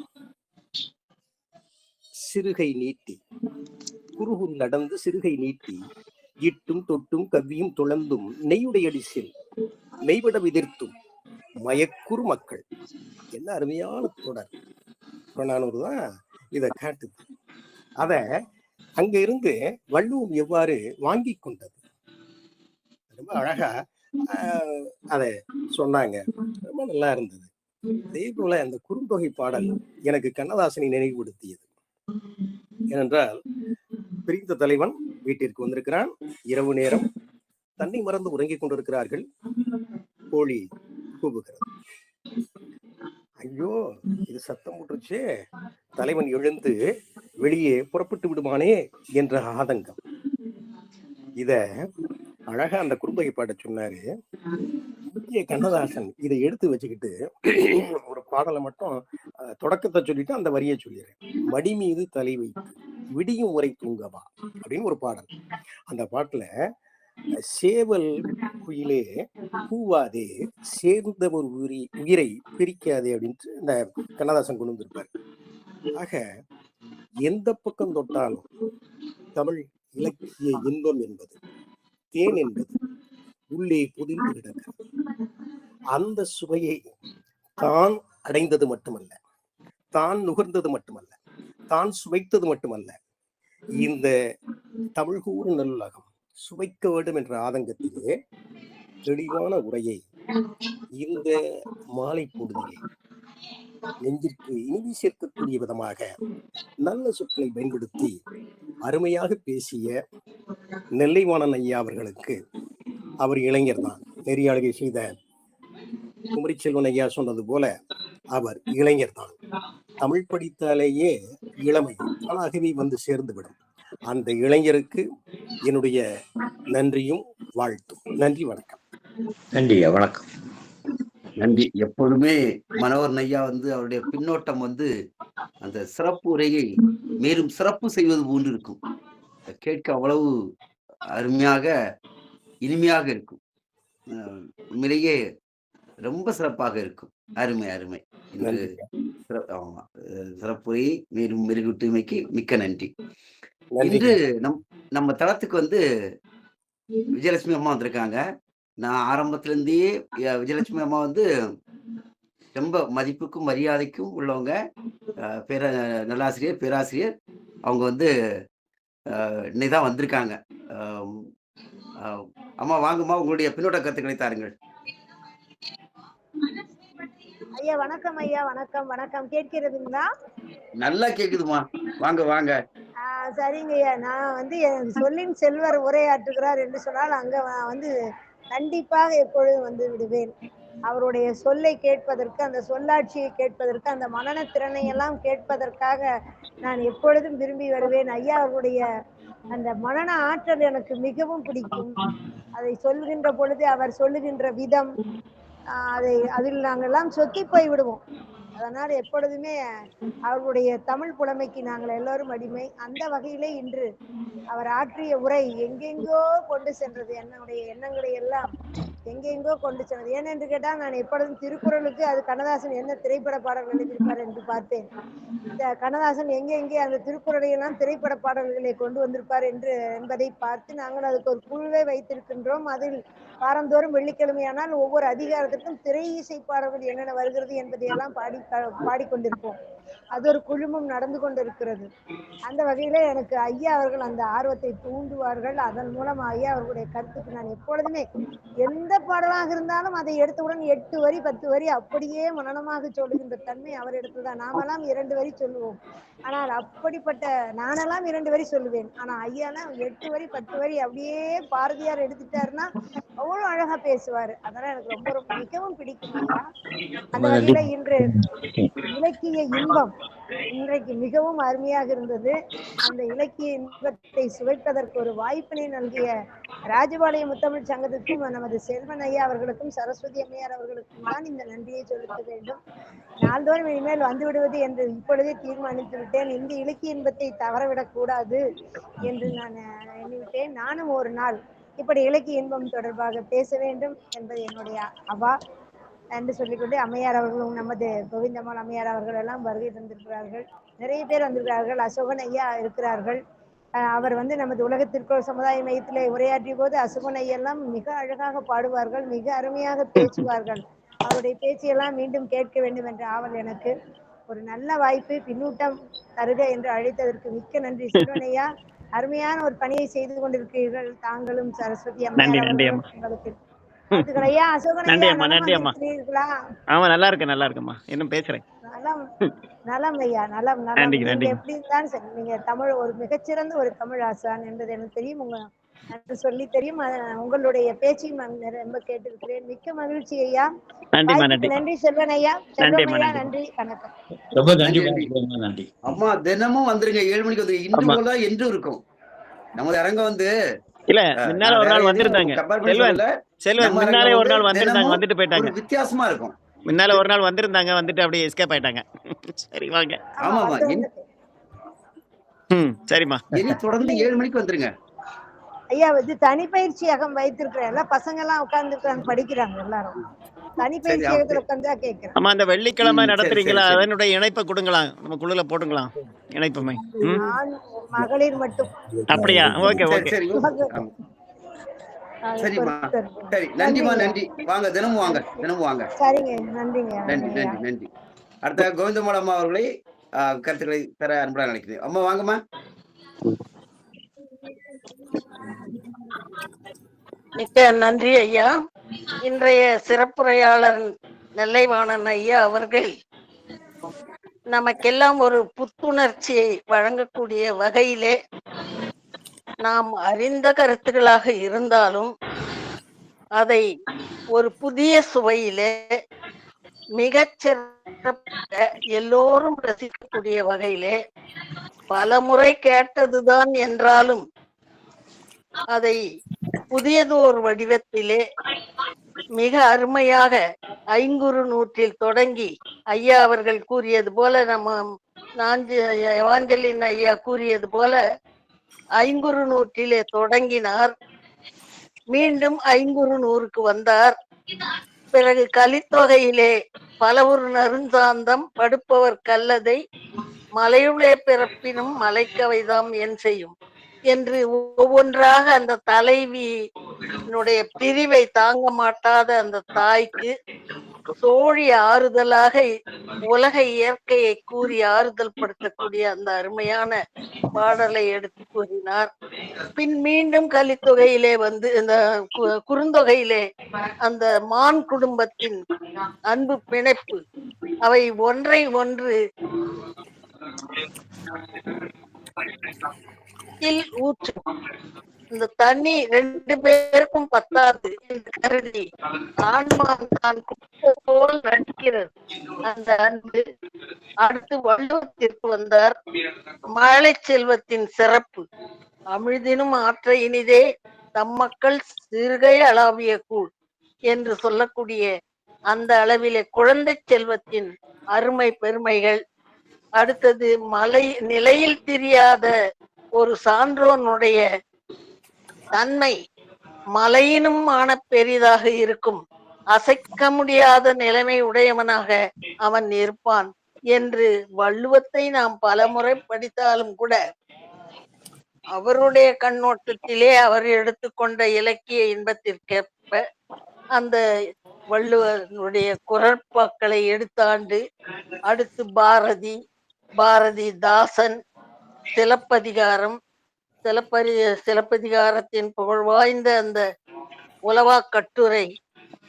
சிறுகை நீட்டி குறுகுறு நடந்து சிறுகை நீட்டி இட்டும் தொட்டும் கவ்வியும் துளந்தும் நெய்யுடையடி செல் மெய்விட விதிர்த்தும் மயக்குறு மக்கள். என்ன அருமையான தொடர். புறநானூறுதான் இதை காட்டுது. அத அங்க இருந்து வள்ளுவம் எவ்வாறு வாங்கி கொண்டது ரொம்ப அழகா அத சொன்னாங்க. ரொம்ப நல்லா இருந்தது. அதே போல அந்த குறுந்தொகை பாடல் எனக்கு கண்ணதாசனை நினைவுபடுத்தியது. ஏனென்றால் பிரிந்த தலைவன் வீட்டிற்கு வந்திருக்கிறான். இரவு நேரம், தன்னை மறந்து உறங்கிக் கொண்டிருக்கிறார்கள். கோழி கூவுகிறது. ஐயோ, இது சத்தம் போட்டுருச்சு, தலைவன் எழுந்து வெளியே புறப்பட்டு விடுமானே என்ற ஆதங்கம். இத அழகா அந்த குறும்பகை பாட்ட சொன்னாரு. கண்ணதாசன் இதை எடுத்து வச்சுக்கிட்டு ஒரு பாடலை மட்டும் தொடக்கத்தை சொல்லிட்டு அந்த வரியை சொல்லிடுறேன். மடி மீது தலை வைத்து விடியும் உரை தூங்கவா அப்படின்னு ஒரு பாடல். அந்த பாட்டுல சேவல் குயிலே பூவாதே சேர்ந்த ஒரு உயிரை பிரிக்காதே அப்படின்ட்டு இந்த கண்ணதாசன் கொண்டு வந்திருப்பார். ஆக எந்த பக்கம் தொட்டாலும் தமிழ் இலக்கிய இன்பம் என்பது தேன் என்பது உள்ளே புதிந்து கிடக்கிறது. அந்த சுவையை தான் அடைந்தது மட்டுமல்ல, தான் நுகர்ந்தது மட்டுமல்ல, தான் சுவைத்தது மட்டுமல்ல, இந்த தமிழ் கூறு நல்லுலகம் சுவைக்க வேண்டும் என்ற ஆதங்கத்திலே தெளிவான உரையை இந்த மாலை பொழுதிலே நெஞ்சிற்கு இனிதி சேர்க்கக்கூடிய விதமாக நல்ல சொற்களை பயன்படுத்தி அருமையாக பேசிய நெல்லைவாணன் ஐயா அவர்களுக்கு, அவர் இளைஞர் தான், நெறியாளுகை செய்த குமரி செல்வன் ஐயா சொன்னது போல அவர் இளைஞர் தான். தமிழ் படித்தாலேயே இளமை தானாகவே வந்து சேர்ந்துவிடும். அந்த இளைஞருக்கு என்னுடைய நன்றியும் வாழ்த்தும். நன்றி, வணக்கம். நன்றி, வணக்கம். நன்றி. எப்பொழுதுமே மனோகரன் ஐயா அவருடைய பின்னோட்டம் அந்த சிறப்பு உரையை மேலும் சிறப்பு செய்வது போன்று இருக்கும். கேட்க அவ்வளவு அருமையாக இனிமையாக இருக்கும். உண்மையிலேயே ரொம்ப சிறப்பாக இருக்கும். அருமை அருமை. இன்று ஆமா, சிறப்புரையை மேலும் மெருகூட்டுமைக்கு மிக்க நன்றி. இன்று நம்ம தளத்துக்கு விஜயலட்சுமி அம்மா வந்திருக்காங்க. நான் ஆரம்பத்துல இருந்தே விஜயலட்சுமி அம்மா ரொம்ப மதிப்புக்கும் மரியாதைக்கும் உள்ளவங்க. நல்லாசிரியர், பேராசிரியர். அவங்க இன்னைக்குதான் வந்திருக்காங்க. அம்மா வாங்கம்மா, உங்களுடைய பின்னோட்ட கருத்துக்களை தாருங்கள். ஐயா வணக்கம். ஐயா வணக்கம். வணக்கம். கேட்கிறதுங்களா? நல்லா கேக்குதுமா. வாங்க வாங்க. சரிங்க ஐயா. நான் என் சொல்லின் செல்வர் உரையாற்றுகிறார் என்று சொன்னால் அங்க கண்டிப்பாக எப்பொழுதும் விடுவேன். அவருடைய சொல்லை கேட்பதற்கு, அந்த சொல்லாட்சியை கேட்பதற்கு, அந்த மனன திறனை எல்லாம் கேட்பதற்காக நான் எப்பொழுதும் விரும்பி வருவேன். ஐயா அவருடைய அந்த மனன ஆற்றல் எனக்கு மிகவும் பிடிக்கும். அதை சொல்கின்ற பொழுது அவர் சொல்லுகின்ற விதம், அதில் நாங்கெல்லாம் சொக்கி போய் விடுவோம். அதனால் எப்பொழுதுமே அவர்களுடைய தமிழ் புலமைக்கு நாங்கள் எல்லோரும் அடிமை. அந்த வகையிலே இன்று அவர் ஆற்றிய உரை எங்கெங்கோ கொண்டு சென்றது. என்னுடைய எண்ணங்களை எல்லாம் எங்கெங்கோ கொண்டு சென்றது. ஏனென்று கேட்டால், நான் எப்பொழுதும் திருக்குறளுக்கு அது கண்ணதாசன் என்ன திரைப்பட பாடல்கள் எழுதியிருப்பார் என்று பார்த்தேன். இந்த கண்ணதாசன் எங்கே அந்த திருக்குறளை எல்லாம் திரைப்பட பாடல்களை கொண்டு வந்திருப்பார் என்பதை பார்த்து நாங்கள் அதுக்கு ஒரு குழுவை வைத்திருக்கின்றோம். அதில் வாரந்தோறும் வெள்ளிக்கிழமையானால் ஒவ்வொரு அதிகாரத்திற்கும் திரை இசை பாடல்கள் என்னென்ன வருகிறது என்பதையெல்லாம் பாடிக்கொண்டிருப்போம். அது ஒரு குழுமம் நடந்து கொண்டிருக்கிறது. அந்த வகையில எனக்கு ஐயா அவர்கள் அந்த ஆர்வத்தை தூண்டுவார்கள். அதன் மூலம் ஐயா அவர்களுடைய கருத்துக்கு நான் எப்பொழுதுமே எந்த பாடலாக இருந்தாலும் அதை எடுத்தவுடன் 8 வரி 10 வரி அப்படியே மனனமாக சொல்லுகின்ற தன்மை அவர் எடுத்துதான். நாமெல்லாம் 2 வரி சொல்லுவோம். ஆனால் அப்படிப்பட்ட நானெல்லாம் 2 வரி சொல்லுவேன். ஆனா ஐயாலாம் 8 வரி 10 வரி அப்படியே பாரதியார் எடுத்துட்டாருன்னா அவ்வளவு அழகா பேசுவாரு. அதெல்லாம் எனக்கு ரொம்ப ரொம்ப மிகவும் பிடிக்கும் ஐயா. அந்த வகையில இன்று இலக்கிய இன்பம் இன்றைக்கு மிகவும் அருமையாக இருந்தது. அந்த இலக்கிய இன்பத்தை சுவைப்பதற்கு ஒரு வாய்ப்பினை நல்கிய ராஜபாளையம் முத்தமிழ் சங்கத்திற்கும் நமது செல்வன் ஐயா அவர்களுக்கும் சரஸ்வதி அம்மையார் அவர்களுக்கும் தான் இந்த நன்றியை செலுத்த வேண்டும். நாள்தோறும் இனிமேல் வந்துவிடுவது என்று இப்பொழுதே தீர்மானித்து விட்டேன். இந்த இலக்கிய இன்பத்தை தவறவிடக் கூடாது என்று நான் எண்ணிவிட்டேன். நானும் ஒரு நாள் இப்படி இலக்கிய இன்பம் தொடர்பாக பேச வேண்டும் என்பது என்னுடைய அவா என்று சொல்லிக்கொண்டு, அம்மையார் அவர்களும் நமது கோவிந்தம்மாள் அம்மையார் அவர்கள் எல்லாம் வருகை தந்திருக்கிறார்கள். நிறைய பேர் வந்திருக்கிறார்கள். அசோகன் ஐயா இருக்கிறார்கள். அவர் நமது உலகத்திற்கோர் சமுதாய மையத்திலே உரையாற்றிய போது அசோகன் ஐயெல்லாம் மிக அழகாக பாடுவார்கள், மிக அருமையாக பேசுவார்கள். அவருடைய பேச்சையெல்லாம் மீண்டும் கேட்க வேண்டும் என்ற ஆவல் எனக்கு. ஒரு நல்ல வாய்ப்பு, பின்னூட்டம் தருக என்று அழைத்ததற்கு மிக்க நன்றி செல்வன் ஐயா. அருமையான ஒரு பணியை செய்து கொண்டிருக்கிறீர்கள் தாங்களும் சரஸ்வதி அம்மையார் உங்களுக்கு. ஐயா அசோகன் ஐயா ஆமா, நல்லா இருக்குமா. இன்னும் பேசுறேன். நலம் ஐயா, நலம். எப்படி இருந்தாலும் சரி, நீங்க தமிழ் ஒரு மிகச்சிறந்த ஒரு தமிழ் ஆசான் என்பது எனக்கு தெரியும். என்று சொல்லி தெரியும். உங்களுடைய பேச்சையும் நான் ரொம்ப கேட்டிருக்கிறேன். மிக்க மகிழ்ச்சி ஐயா. நன்றிம்மா, நன்றி. வாய்ப்புக்கு நன்றி செல்வன் ஐயா. நன்றிம்மா, செல்வம் ஐயா, நன்றி. நன்றி, வணக்கம். ரொம்ப நன்றி நன்றி, நன்றி. நன்றி. அம்மா தினமும் வந்துருங்க, 7 மணிக்கு வந்துருங்க. இன்று ஆமா. போல என்றும் இருக்கும். நமது அரங்கம் வந்து இல்ல முன்னால நான் ஒரு வேற நாள் எதையும் வந்திருந்தாங்க. கம்பேர் பண்ணி செல்வன் சொல்லல. செல்வன் நம்ம முன்னாலே அரங்கம் ஒரு வந்து நாள் வந்திருந்தாங்க, தினமும் வந்துட்டு ஒரு போயிட்டாங்க. வித்தியாசமா இருக்கும். முன்னால ஒரு நாள் வந்திருந்தாங்க, வந்துட்டு அப்படியே எஸ்கேப் ஆயிட்டாங்க. சரி வாங்க. ஆமா, ஆமாமா. வந்து சரிம்மா. இனி தொடர்ந்து 7 மணிக்கு வந்துருங்க. ஐயா வந்து தனிப்பயிற்சியகம் வைத்திருக்கிறேன். எல்லாம் பசங்க எல்லாம் உட்கார்ந்து படிக்கிறாங்க எல்லாரும். சரி, தனிப்பயிற்சியகத்துல உட்கார்ந்தா கேட்கிறேன். ஆமா, அந்த வெள்ளிக்கிழமை சரி, நடத்துறீங்களா? சரி. அதனுடைய இணைப்பை கொடுங்களா, நம்ம குழுல போட்டுக்கலாம் இணைப்புமை. ஆண் மகளிர் மட்டும். அப்படியா? ஓகே சரி, ஓகே. சரி. ஆமா. சரிம்மா. சரி, நன்றிங்க. நன்றிம்மா, நன்றி. வாங்க, தினமும் வாங்க, தினமும் வாங்க. சரிங்க, நன்றிங்க. நன்றி, நன்றிங்க. நன்றி, நன்றி. அடுத்த கோவிந்தம்மாள் அம்மா அவர்களை கருத்துக்களை தர அன்புடன் நினைக்கிறேன். அம்மா வாங்கம்மா. மிக்க நன்றி ஐயா. இன்றைய சிறப்புரையாளர் நெல்லைவாணன் ஐயா அவர்கள் நமக்கெல்லாம் ஒரு புத்துணர்ச்சியை வழங்கக்கூடிய வகையிலே நாம் அறிந்த கருத்துக்களாக இருந்தாலும் அதை ஒரு புதிய சுவையிலே மிகச்சிறப்பாக எல்லோரும் ரசிக்கக்கூடிய வகையிலே பல முறை கேட்டதுதான் என்றாலும் அதை புதியதோர் வடிவத்திலே மிக அருமையாக ஐங்குறு நூற்றில் தொடங்கி ஐயா அவர்கள் கூறியது போல, நம்ம எவாஞ்சலின் ஐயா கூறியது போல ஐங்குறு நூற்றிலே தொடங்கினார், மீண்டும் ஐங்குறு நூறுக்கு வந்தார். பிறகு கலித்தொகையிலே பலவுரு நறுஞ்சாந்தம் படுப்பவர் கல்லதை மலையுளே பிறப்பினும் மலைக்கவைதாம் என் செய்யும் என்று ஒவ்வொன்றாக அந்த தலைவியினுடைய பிரிவை தாங்க மாட்டாத அந்த தாய்க்கு சோழி ஆறுதலாக உலக இயற்கையை கூறி ஆறுதல் படுத்தக்கூடிய அந்த அருமையான பாடலை எடுத்து கூறினார். பின் மீண்டும் கலித்தொகையிலே வந்து இந்த குறுந்தொகையிலே அந்த மான் குடும்பத்தின் அன்பு பிணைப்பு, அவை ஒன்றை ஒன்று ஊற்றும், இந்த தண்ணி 2 பேருக்கும் பத்தாது என்று கருதி ஆன்மான் தான் போல் நடிக்கிறது அந்த அன்பு. அடுத்து வள்ளுவத்திற்கு வந்தார். மழை செல்வத்தின் சிறப்பு அமிழ்தினும் ஆற்ற இனிதே தம்மக்கள் சிறுகை அளவிய கூழ் என்று சொல்லக்கூடிய அந்த அளவிலே குழந்தை செல்வத்தின் அருமை பெருமைகள். அடுத்தது மலை நிலையில் தெரியாத ஒரு சான்றோனுடைய தன்மை மலையினும் ஆன பெரிதாக இருக்கும், அசைக்க முடியாத நிலைமை உடையவனாக அவன் இருப்பான் என்று வள்ளுவத்தை நாம் பலமுறை படித்தாலும் கூட அவருடைய கண்ணோட்டத்திலே அவர் எடுத்துக்கொண்ட இலக்கிய இன்பத்திற்கேற்ப அந்த வள்ளுவனுடைய குரற்பாக்களை எடுத்தாண்டு அடுத்து பாரதிதாசன் சிலப்பதிகாரம், சிலப்பதிகாரத்தின் புகழ் வாய்ந்த அந்த உலவா கட்டுரை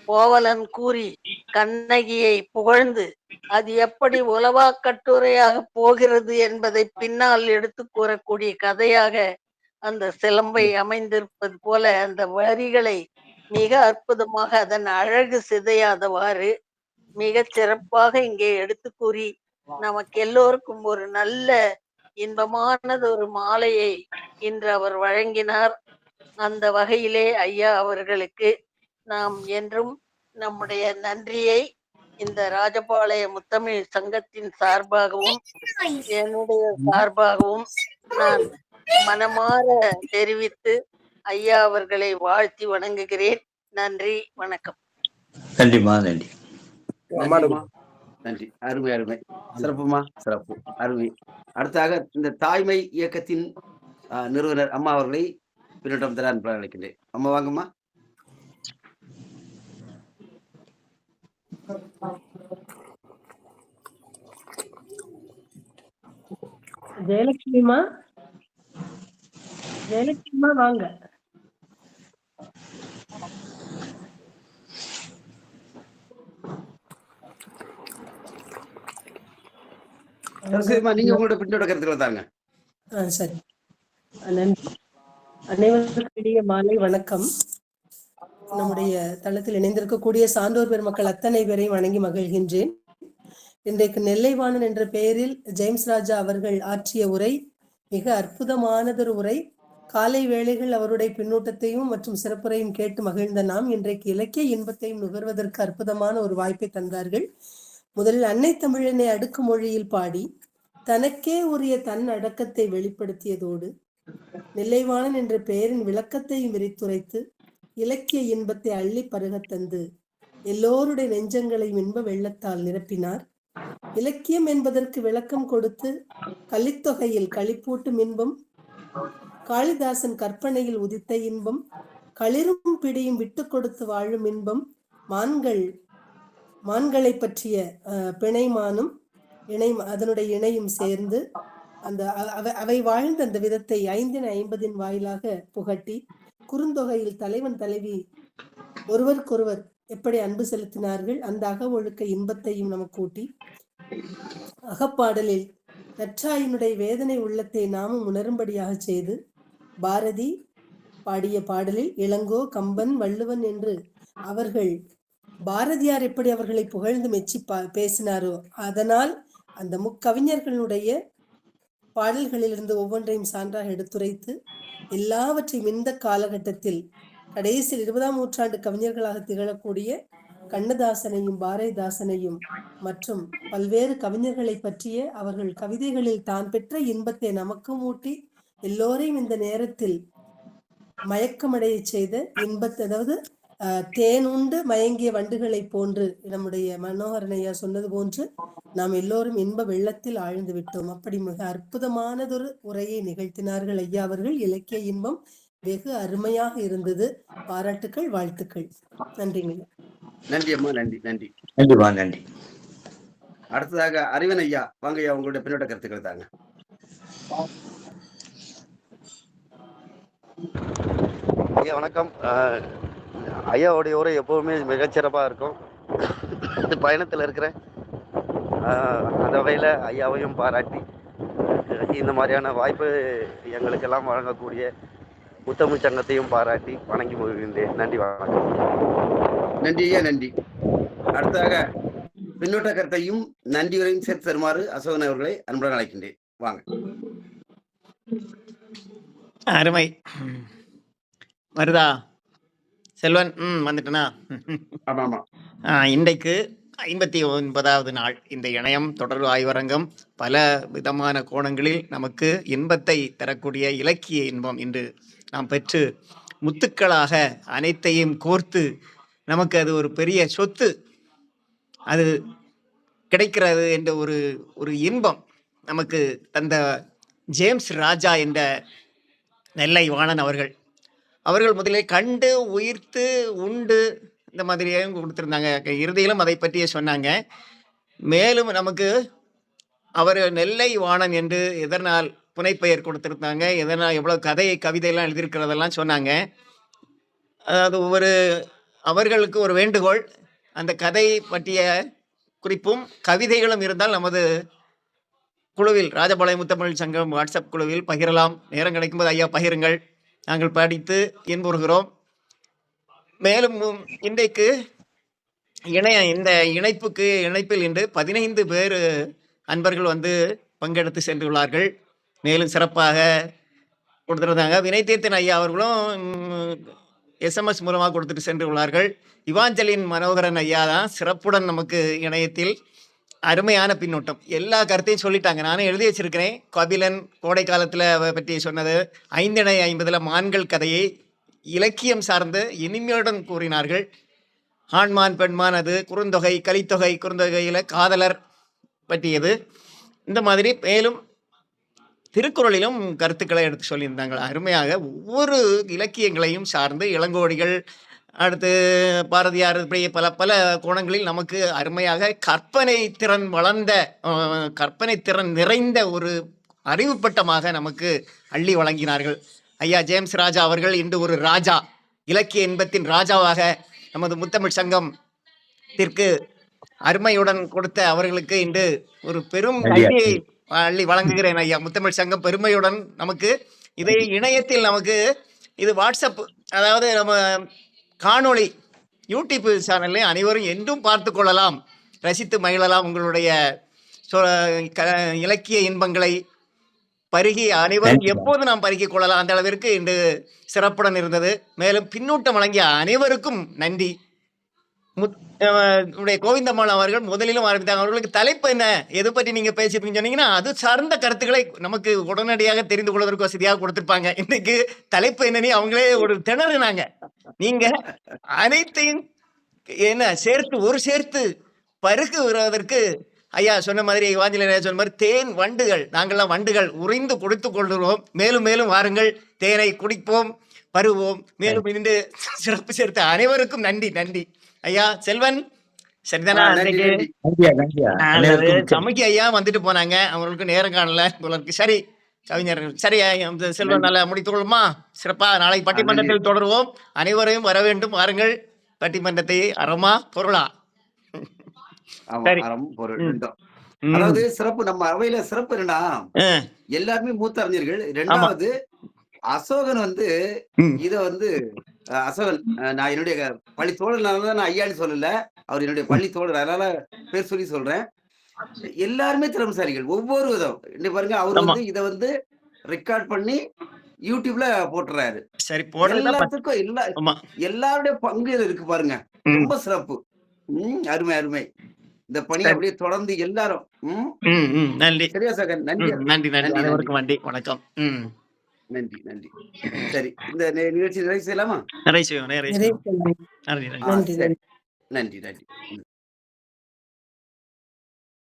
கோவலன் கூறி கண்ணகியை புகழ்ந்து அது எப்படி உலவா கட்டுரையாக போகிறது என்பதை பின்னால் எடுத்து கூறக்கூடிய கதையாக அந்த சிலம்பை அமைந்திருப்பது போல அந்த வரிகளை மிக அற்புதமாக அதன் அழகு சிதையாதவாறு மிக சிறப்பாக இங்கே எடுத்து கூறி நமக்கு எல்லோருக்கும் ஒரு நல்ல இன்பமானது ஒரு மாலையை இன்று அவர் வழங்கினார். அந்த வகையிலே ஐயா அவர்களுக்கு நாம் என்றும் நம்முடைய நன்றியை இந்த ராஜபாளைய முத்தமிழ் சங்கத்தின் சார்பாகவும் என்னுடைய சார்பாகவும் நான் மனமாற தெரிவித்து ஐயா அவர்களை வாழ்த்தி வணங்குகிறேன். நன்றி, வணக்கம். நன்றிமா, நன்றி. நன்றி. அருமை, அருமை. சிறப்புமா, சிறப்பு, அருமை. அடுத்தாக இந்த தாய்மை இயக்கத்தின் நிறுவனர் அம்மா அவர்களை பின்னோட்டம் தர அன்புடன் அழைக்கின்றேன். அம்மா வாங்கம்மா. ஜெயலட்சுமிமா, ஜெயலட்சுமிமா வாங்க. நீங்க உங்களோட பின்னோட கருத்துக்களை தாங்க. சரி, நன்றி. அனைவருக்கும் இனிய மாலை வணக்கம். நம்முடைய தளத்தில் இணைந்திருக்கக்கூடிய சான்றோர் பெருமக்கள் அத்தனை பேரையும் வணங்கி மகிழ்கின்றேன். இன்றைக்கு நெல்லைவாணன் என்ற பெயரில் ஜேம்ஸ் ராஜா அவர்கள் ஆற்றிய உரை மிக அற்புதமானதொரு உரை. காலை வேளைகள் அவருடைய பின்னூட்டத்தையும் மற்றும் சிறப்புரையும் கேட்டு மகிழ்ந்த நாம் இன்றைக்கு இலக்கிய இன்பத்தையும் நுகர்வதற்கு அற்புதமான ஒரு வாய்ப்பை தந்தார்கள். முதலில் அன்னை தமிழனை அடுக்கு மொழியில் பாடி தனக்கே உரிய தன் அடக்கத்தை வெளிப்படுத்தியதோடு நெல்லைவாணன் என்ற பெயரின் விளக்கத்தையும் விரித்துரைத்து இலக்கிய இன்பத்தை அள்ளி பருகத் தந்து எல்லோருடைய நெஞ்சங்களையும் இன்ப வெள்ளத்தால் நிரப்பினார். இலக்கியம் என்பதற்கு விளக்கம் கொடுத்து கலித்தொகையில் களிப்பூட்டும் இன்பம், காளிதாசன் கற்பனையில் உதித்த இன்பம், களிரும் பிடியும் விட்டு கொடுத்து வாழும் இன்பம், மான்களை பற்றிய பிணைமானும் அதனுடைய இணையும் சேர்ந்து அந்த அவை வாழ்ந்த அந்த விதத்தை 5/50 வாயிலாக புகட்டி குறுந்தொகையில் தலைவன் தலைவி ஒருவருக்கொருவர் எப்படி அன்பு செலுத்தினார்கள் அந்த அக ஒழுக்க இன்பத்தையும் நமக்கு கூட்டி, அகப்பாடலில் நற்றாயினுடைய வேதனை உள்ளத்தை நாமும் உணரும்படியாக செய்து, பாரதி பாடிய பாடலில் இளங்கோ, கம்பன், வள்ளுவன் என்று அவர்கள் பாரதியார் எப்படி அவர்களை புகழ்ந்து மெச்சி பேசினாரோ அதனால் அந்த முக்கவிஞர்களுடைய பாடல்களிலிருந்து ஒவ்வொன்றையும் சான்றாக எடுத்துரைத்து எல்லாவற்றையும் இந்த காலகட்டத்தில் கடைசியில் 20ஆம் நூற்றாண்டு கவிஞர்களாக திகழக்கூடிய கண்ணதாசனையும் பாரதிதாசனையும் மற்றும் பல்வேறு கவிஞர்களை பற்றிய அவர்கள் கவிதைகளில் தான் பெற்ற இன்பத்தை நமக்கும் ஊட்டி எல்லோரையும் இந்த நேரத்தில் மயக்கமடைய செய்த இன்பத்தை, அதாவது தேன் உண்டு மயங்கிய வண்டுகளை போன்று நம்முடைய மனோகரன் ஐயா சொன்னது போன்று நாம் எல்லோரும் இன்ப வெள்ளத்தில் ஆழ்ந்து விட்டோம். அப்படி மிக அற்புதமானதொரு உரையை நிகழ்த்தினார்கள் ஐயா அவர்கள். இலக்கிய இன்பம் வெகு அருமையாக இருந்தது. பாராட்டுக்கள், வாழ்த்துக்கள். நன்றிங்க. நன்றி அம்மா, நன்றி நன்றி நன்றிமா, நன்றி. அடுத்ததாக அறிவன் ஐயா, வாங்க ஐயா, உங்களுடைய பின்னோட்ட கருத்துக்கள் தாங்க. ஐயா வணக்கம். ஐயாவுடைய உரை எப்போவுமே மிகச்சிறப்பாக இருக்கும். பயணத்தில் இருக்கிறேன். அந்த வகையில் ஐயாவையும் பாராட்டி இந்த மாதிரியான வாய்ப்பு எங்களுக்கெல்லாம் வழங்கக்கூடிய முத்தமிழ் சங்கத்தையும் பாராட்டி வணங்கி மகிழ்கின்றேன். நன்றி, வணக்கம். நன்றி ஐயா, நன்றி. அடுத்ததாக பின்னோட்ட கருத்தையும் நன்றியுரையும் சேர்த்து தருமாறு அசோகன் அவர்களை அன்புடன் அழைக்கின்றேன். வாங்க. அருமை. வருதா செல்வன்? வந்துட்டனா? இன்றைக்கு 59வது நாள் இந்த இணையம் தொடர்பு ஆய்வரங்கம் பல விதமான கோணங்களில் நமக்கு இன்பத்தை தரக்கூடிய இலக்கிய இன்பம் இன்று நாம் பெற்று முத்துக்களாக அனைத்தையும் கோர்த்து நமக்கு அது ஒரு பெரிய சொத்து அது கிடைக்கிறது என்ற ஒரு இன்பம் நமக்கு தந்த ஜேம்ஸ் ராஜா என்ற நெல்லைவாணன் அவர்கள் முதலில் கண்டு உயிர்த்து உண்டு இந்த மாதிரியும் கொடுத்துருந்தாங்க. இறுதியிலும் அதை பற்றியே சொன்னாங்க. மேலும் நமக்கு அவர் நெல்லைவாணன் என்று எதனால் புனைப்பெயர் கொடுத்துருந்தாங்க, எதனால் எவ்வளோ கவிதையெல்லாம் எழுதியிருக்கிறதெல்லாம் சொன்னாங்க. அதாவது அவர்களுக்கு ஒரு வேண்டுகோள், அந்த கதை பற்றிய குறிப்பும் கவிதைகளும் இருந்தால் நமது குழுவில் ராஜபாளையம் முத்தமிழ் சங்கம் வாட்ஸ்அப் குழுவில் பகிரலாம். நேரம் கிடைக்கும்போது ஐயா பகிருங்கள், நாங்கள் படித்து இன்புறுகிறோம். மேலும் இன்றைக்கு இந்த இணைப்பில் இன்று 15 பேர் அன்பர்கள் பங்கெடுத்து சென்றுள்ளார்கள். மேலும் சிறப்பாக கொடுத்துருந்தாங்க. வினைத்தீர்த்தன் ஐயா அவர்களும் SMS மூலமாக கொடுத்துட்டு சென்று உள்ளார்கள். இவாஞ்சலின் மனோகரன் ஐயா தான் சிறப்புடன் நமக்கு இணையத்தில் அருமையான பின்னோட்டம், எல்லா கருத்தையும் சொல்லிட்டாங்க. நானும் எழுதி வச்சிருக்கிறேன். கபிலன் கோடை காலத்தில் பற்றி சொன்னது, 5/50 மான்கள் கதையை இலக்கியம் சார்ந்து இனிமையுடன் கூறினார்கள். ஆண்மான் பெண்மான், அது குறுந்தொகை, கலித்தொகை, குறுந்தொகையில் காதலர் பற்றியது. இந்த மாதிரி மேலும் திருக்குறளிலும் கருத்துக்களை எடுத்து சொல்லியிருந்தாங்க அருமையாக. ஒவ்வொரு இலக்கியங்களையும் சார்ந்து இளங்கோடிகள், அடுத்து பாரதியார், இப்படி பல கோணங்களில் நமக்கு அருமையாக கற்பனை திறன் நிறைந்த ஒரு அறிவுப்பட்டமாக நமக்கு அள்ளி வழங்கினார்கள். ஐயா ஜேம்ஸ் ராஜா அவர்கள் இன்று ஒரு ராஜா, இலக்கிய இன்பத்தின் ராஜாவாக நமது முத்தமிழ் சங்கத்திற்கு அருமையுடன் கொடுத்த அவர்களுக்கு இன்று ஒரு பெரும் அள்ளி வழங்குகிறேன் ஐயா. முத்தமிழ் சங்கம் பெருமையுடன் நமக்கு இதை இணையத்தில் நமக்கு இது வாட்ஸ்அப், அதாவது நம்ம காணொளி யூடியூப் சேனல்ல அனைவரும் என்றும் பார்த்து கொள்ளலாம், ரசித்து மகிழலாம். உங்களுடைய இலக்கிய இன்பங்களை பருகி அனைவரும் எப்போது நாம் பருகிக் கொள்ளலாம், அந்த அளவிற்கு இன்று சிறப்புடன் இருந்தது. மேலும் பின்னூட்டம் வழங்கிய அனைவருக்கும் நன்றி. கோவிந்தம்மாள் அவர்கள் முதலிலும் ஆரம்பித்தாங்க. அவர்களுக்கு தலைப்பு என்ன, எது பற்றி நீங்க பேசிப்பீங்க சொன்னீங்கன்னா அது சார்ந்த கருத்துக்களை நமக்கு உடனடியாக தெரிந்து கொள்வதற்கு வசதியாக கொடுத்திருப்பாங்க. இன்னைக்கு தலைப்பு என்னன்னு அவங்களே ஒரு திணறுனாங்க. நீங்க அனைத்தையும் என்ன சேர்த்து பருகு வருவதற்கு ஐயா சொன்ன மாதிரி, வாஞ்சலியா சொன்ன மாதிரி, தேன் வண்டுகள், நாங்கள்லாம் வண்டுகள் உறைந்து கொடுத்து கொள்கிறோம். மேலும் மேலும் வாருங்கள், தேனை குடிப்போம், பருவோம். மேலும் இருந்து சிறப்பு சேர்த்த அனைவருக்கும் நன்றி. நன்றி ஐயா. செல்வன் சரிதானா? சமைக்க ஐயா வந்துட்டு போனாங்க, அவங்களுக்கு நேரம் காணல உங்களுக்கு. சரி கவிஞர், சரி செல்வன் நல்லா முடித்துக் கொள்ளுமா? சிறப்பா நாளை பட்டிமன்றத்தில் தொடருவோம். அனைவரையும் வர வேண்டும், வாருங்கள். பட்டிமன்றத்தை அறமா பொருளா? அதாவது சிறப்பு, நம்ம அவையில சிறப்பு என்னன்னா எல்லாருமே மூத்த அறிஞர்கள். இரண்டாவது அசோகன் வந்து இத வந்து அசோகன், நான் என்னுடைய பள்ளி தோழர்னால நான் ஐயாடி சொல்லல, அவர் என்னுடைய பள்ளி தோழர், அதனால பேர் சொல்லி சொல்றேன். எல்லாருமே திறமைசாலிகள் ஒவ்வொரு விதம். இன்னைக்கு பாருங்க, அவர் வந்து இத வந்து ரெக்கார்ட் பண்ணி யூடியூப்ல போட்டுறாரு. சரி, எல்லாத்துக்கும் எல்லாருடைய பங்கு இருக்கு பாருங்க, ரொம்ப சிறப்பு. அருமை அருமை. இந்த பணி அப்படியே தொடர்ந்து எல்லாரும். நன்றி. சரியா சகன்? நன்றி நன்றி நன்றி அனைவருக்கும் நன்றி, வணக்கம். நன்றி நன்றி. சரி, இந்த நிகழ்ச்சி நிறைவு செய்யலாமா? நிறைவு செய்வோம். நன்றி நன்றி. நன்றி நன்றி.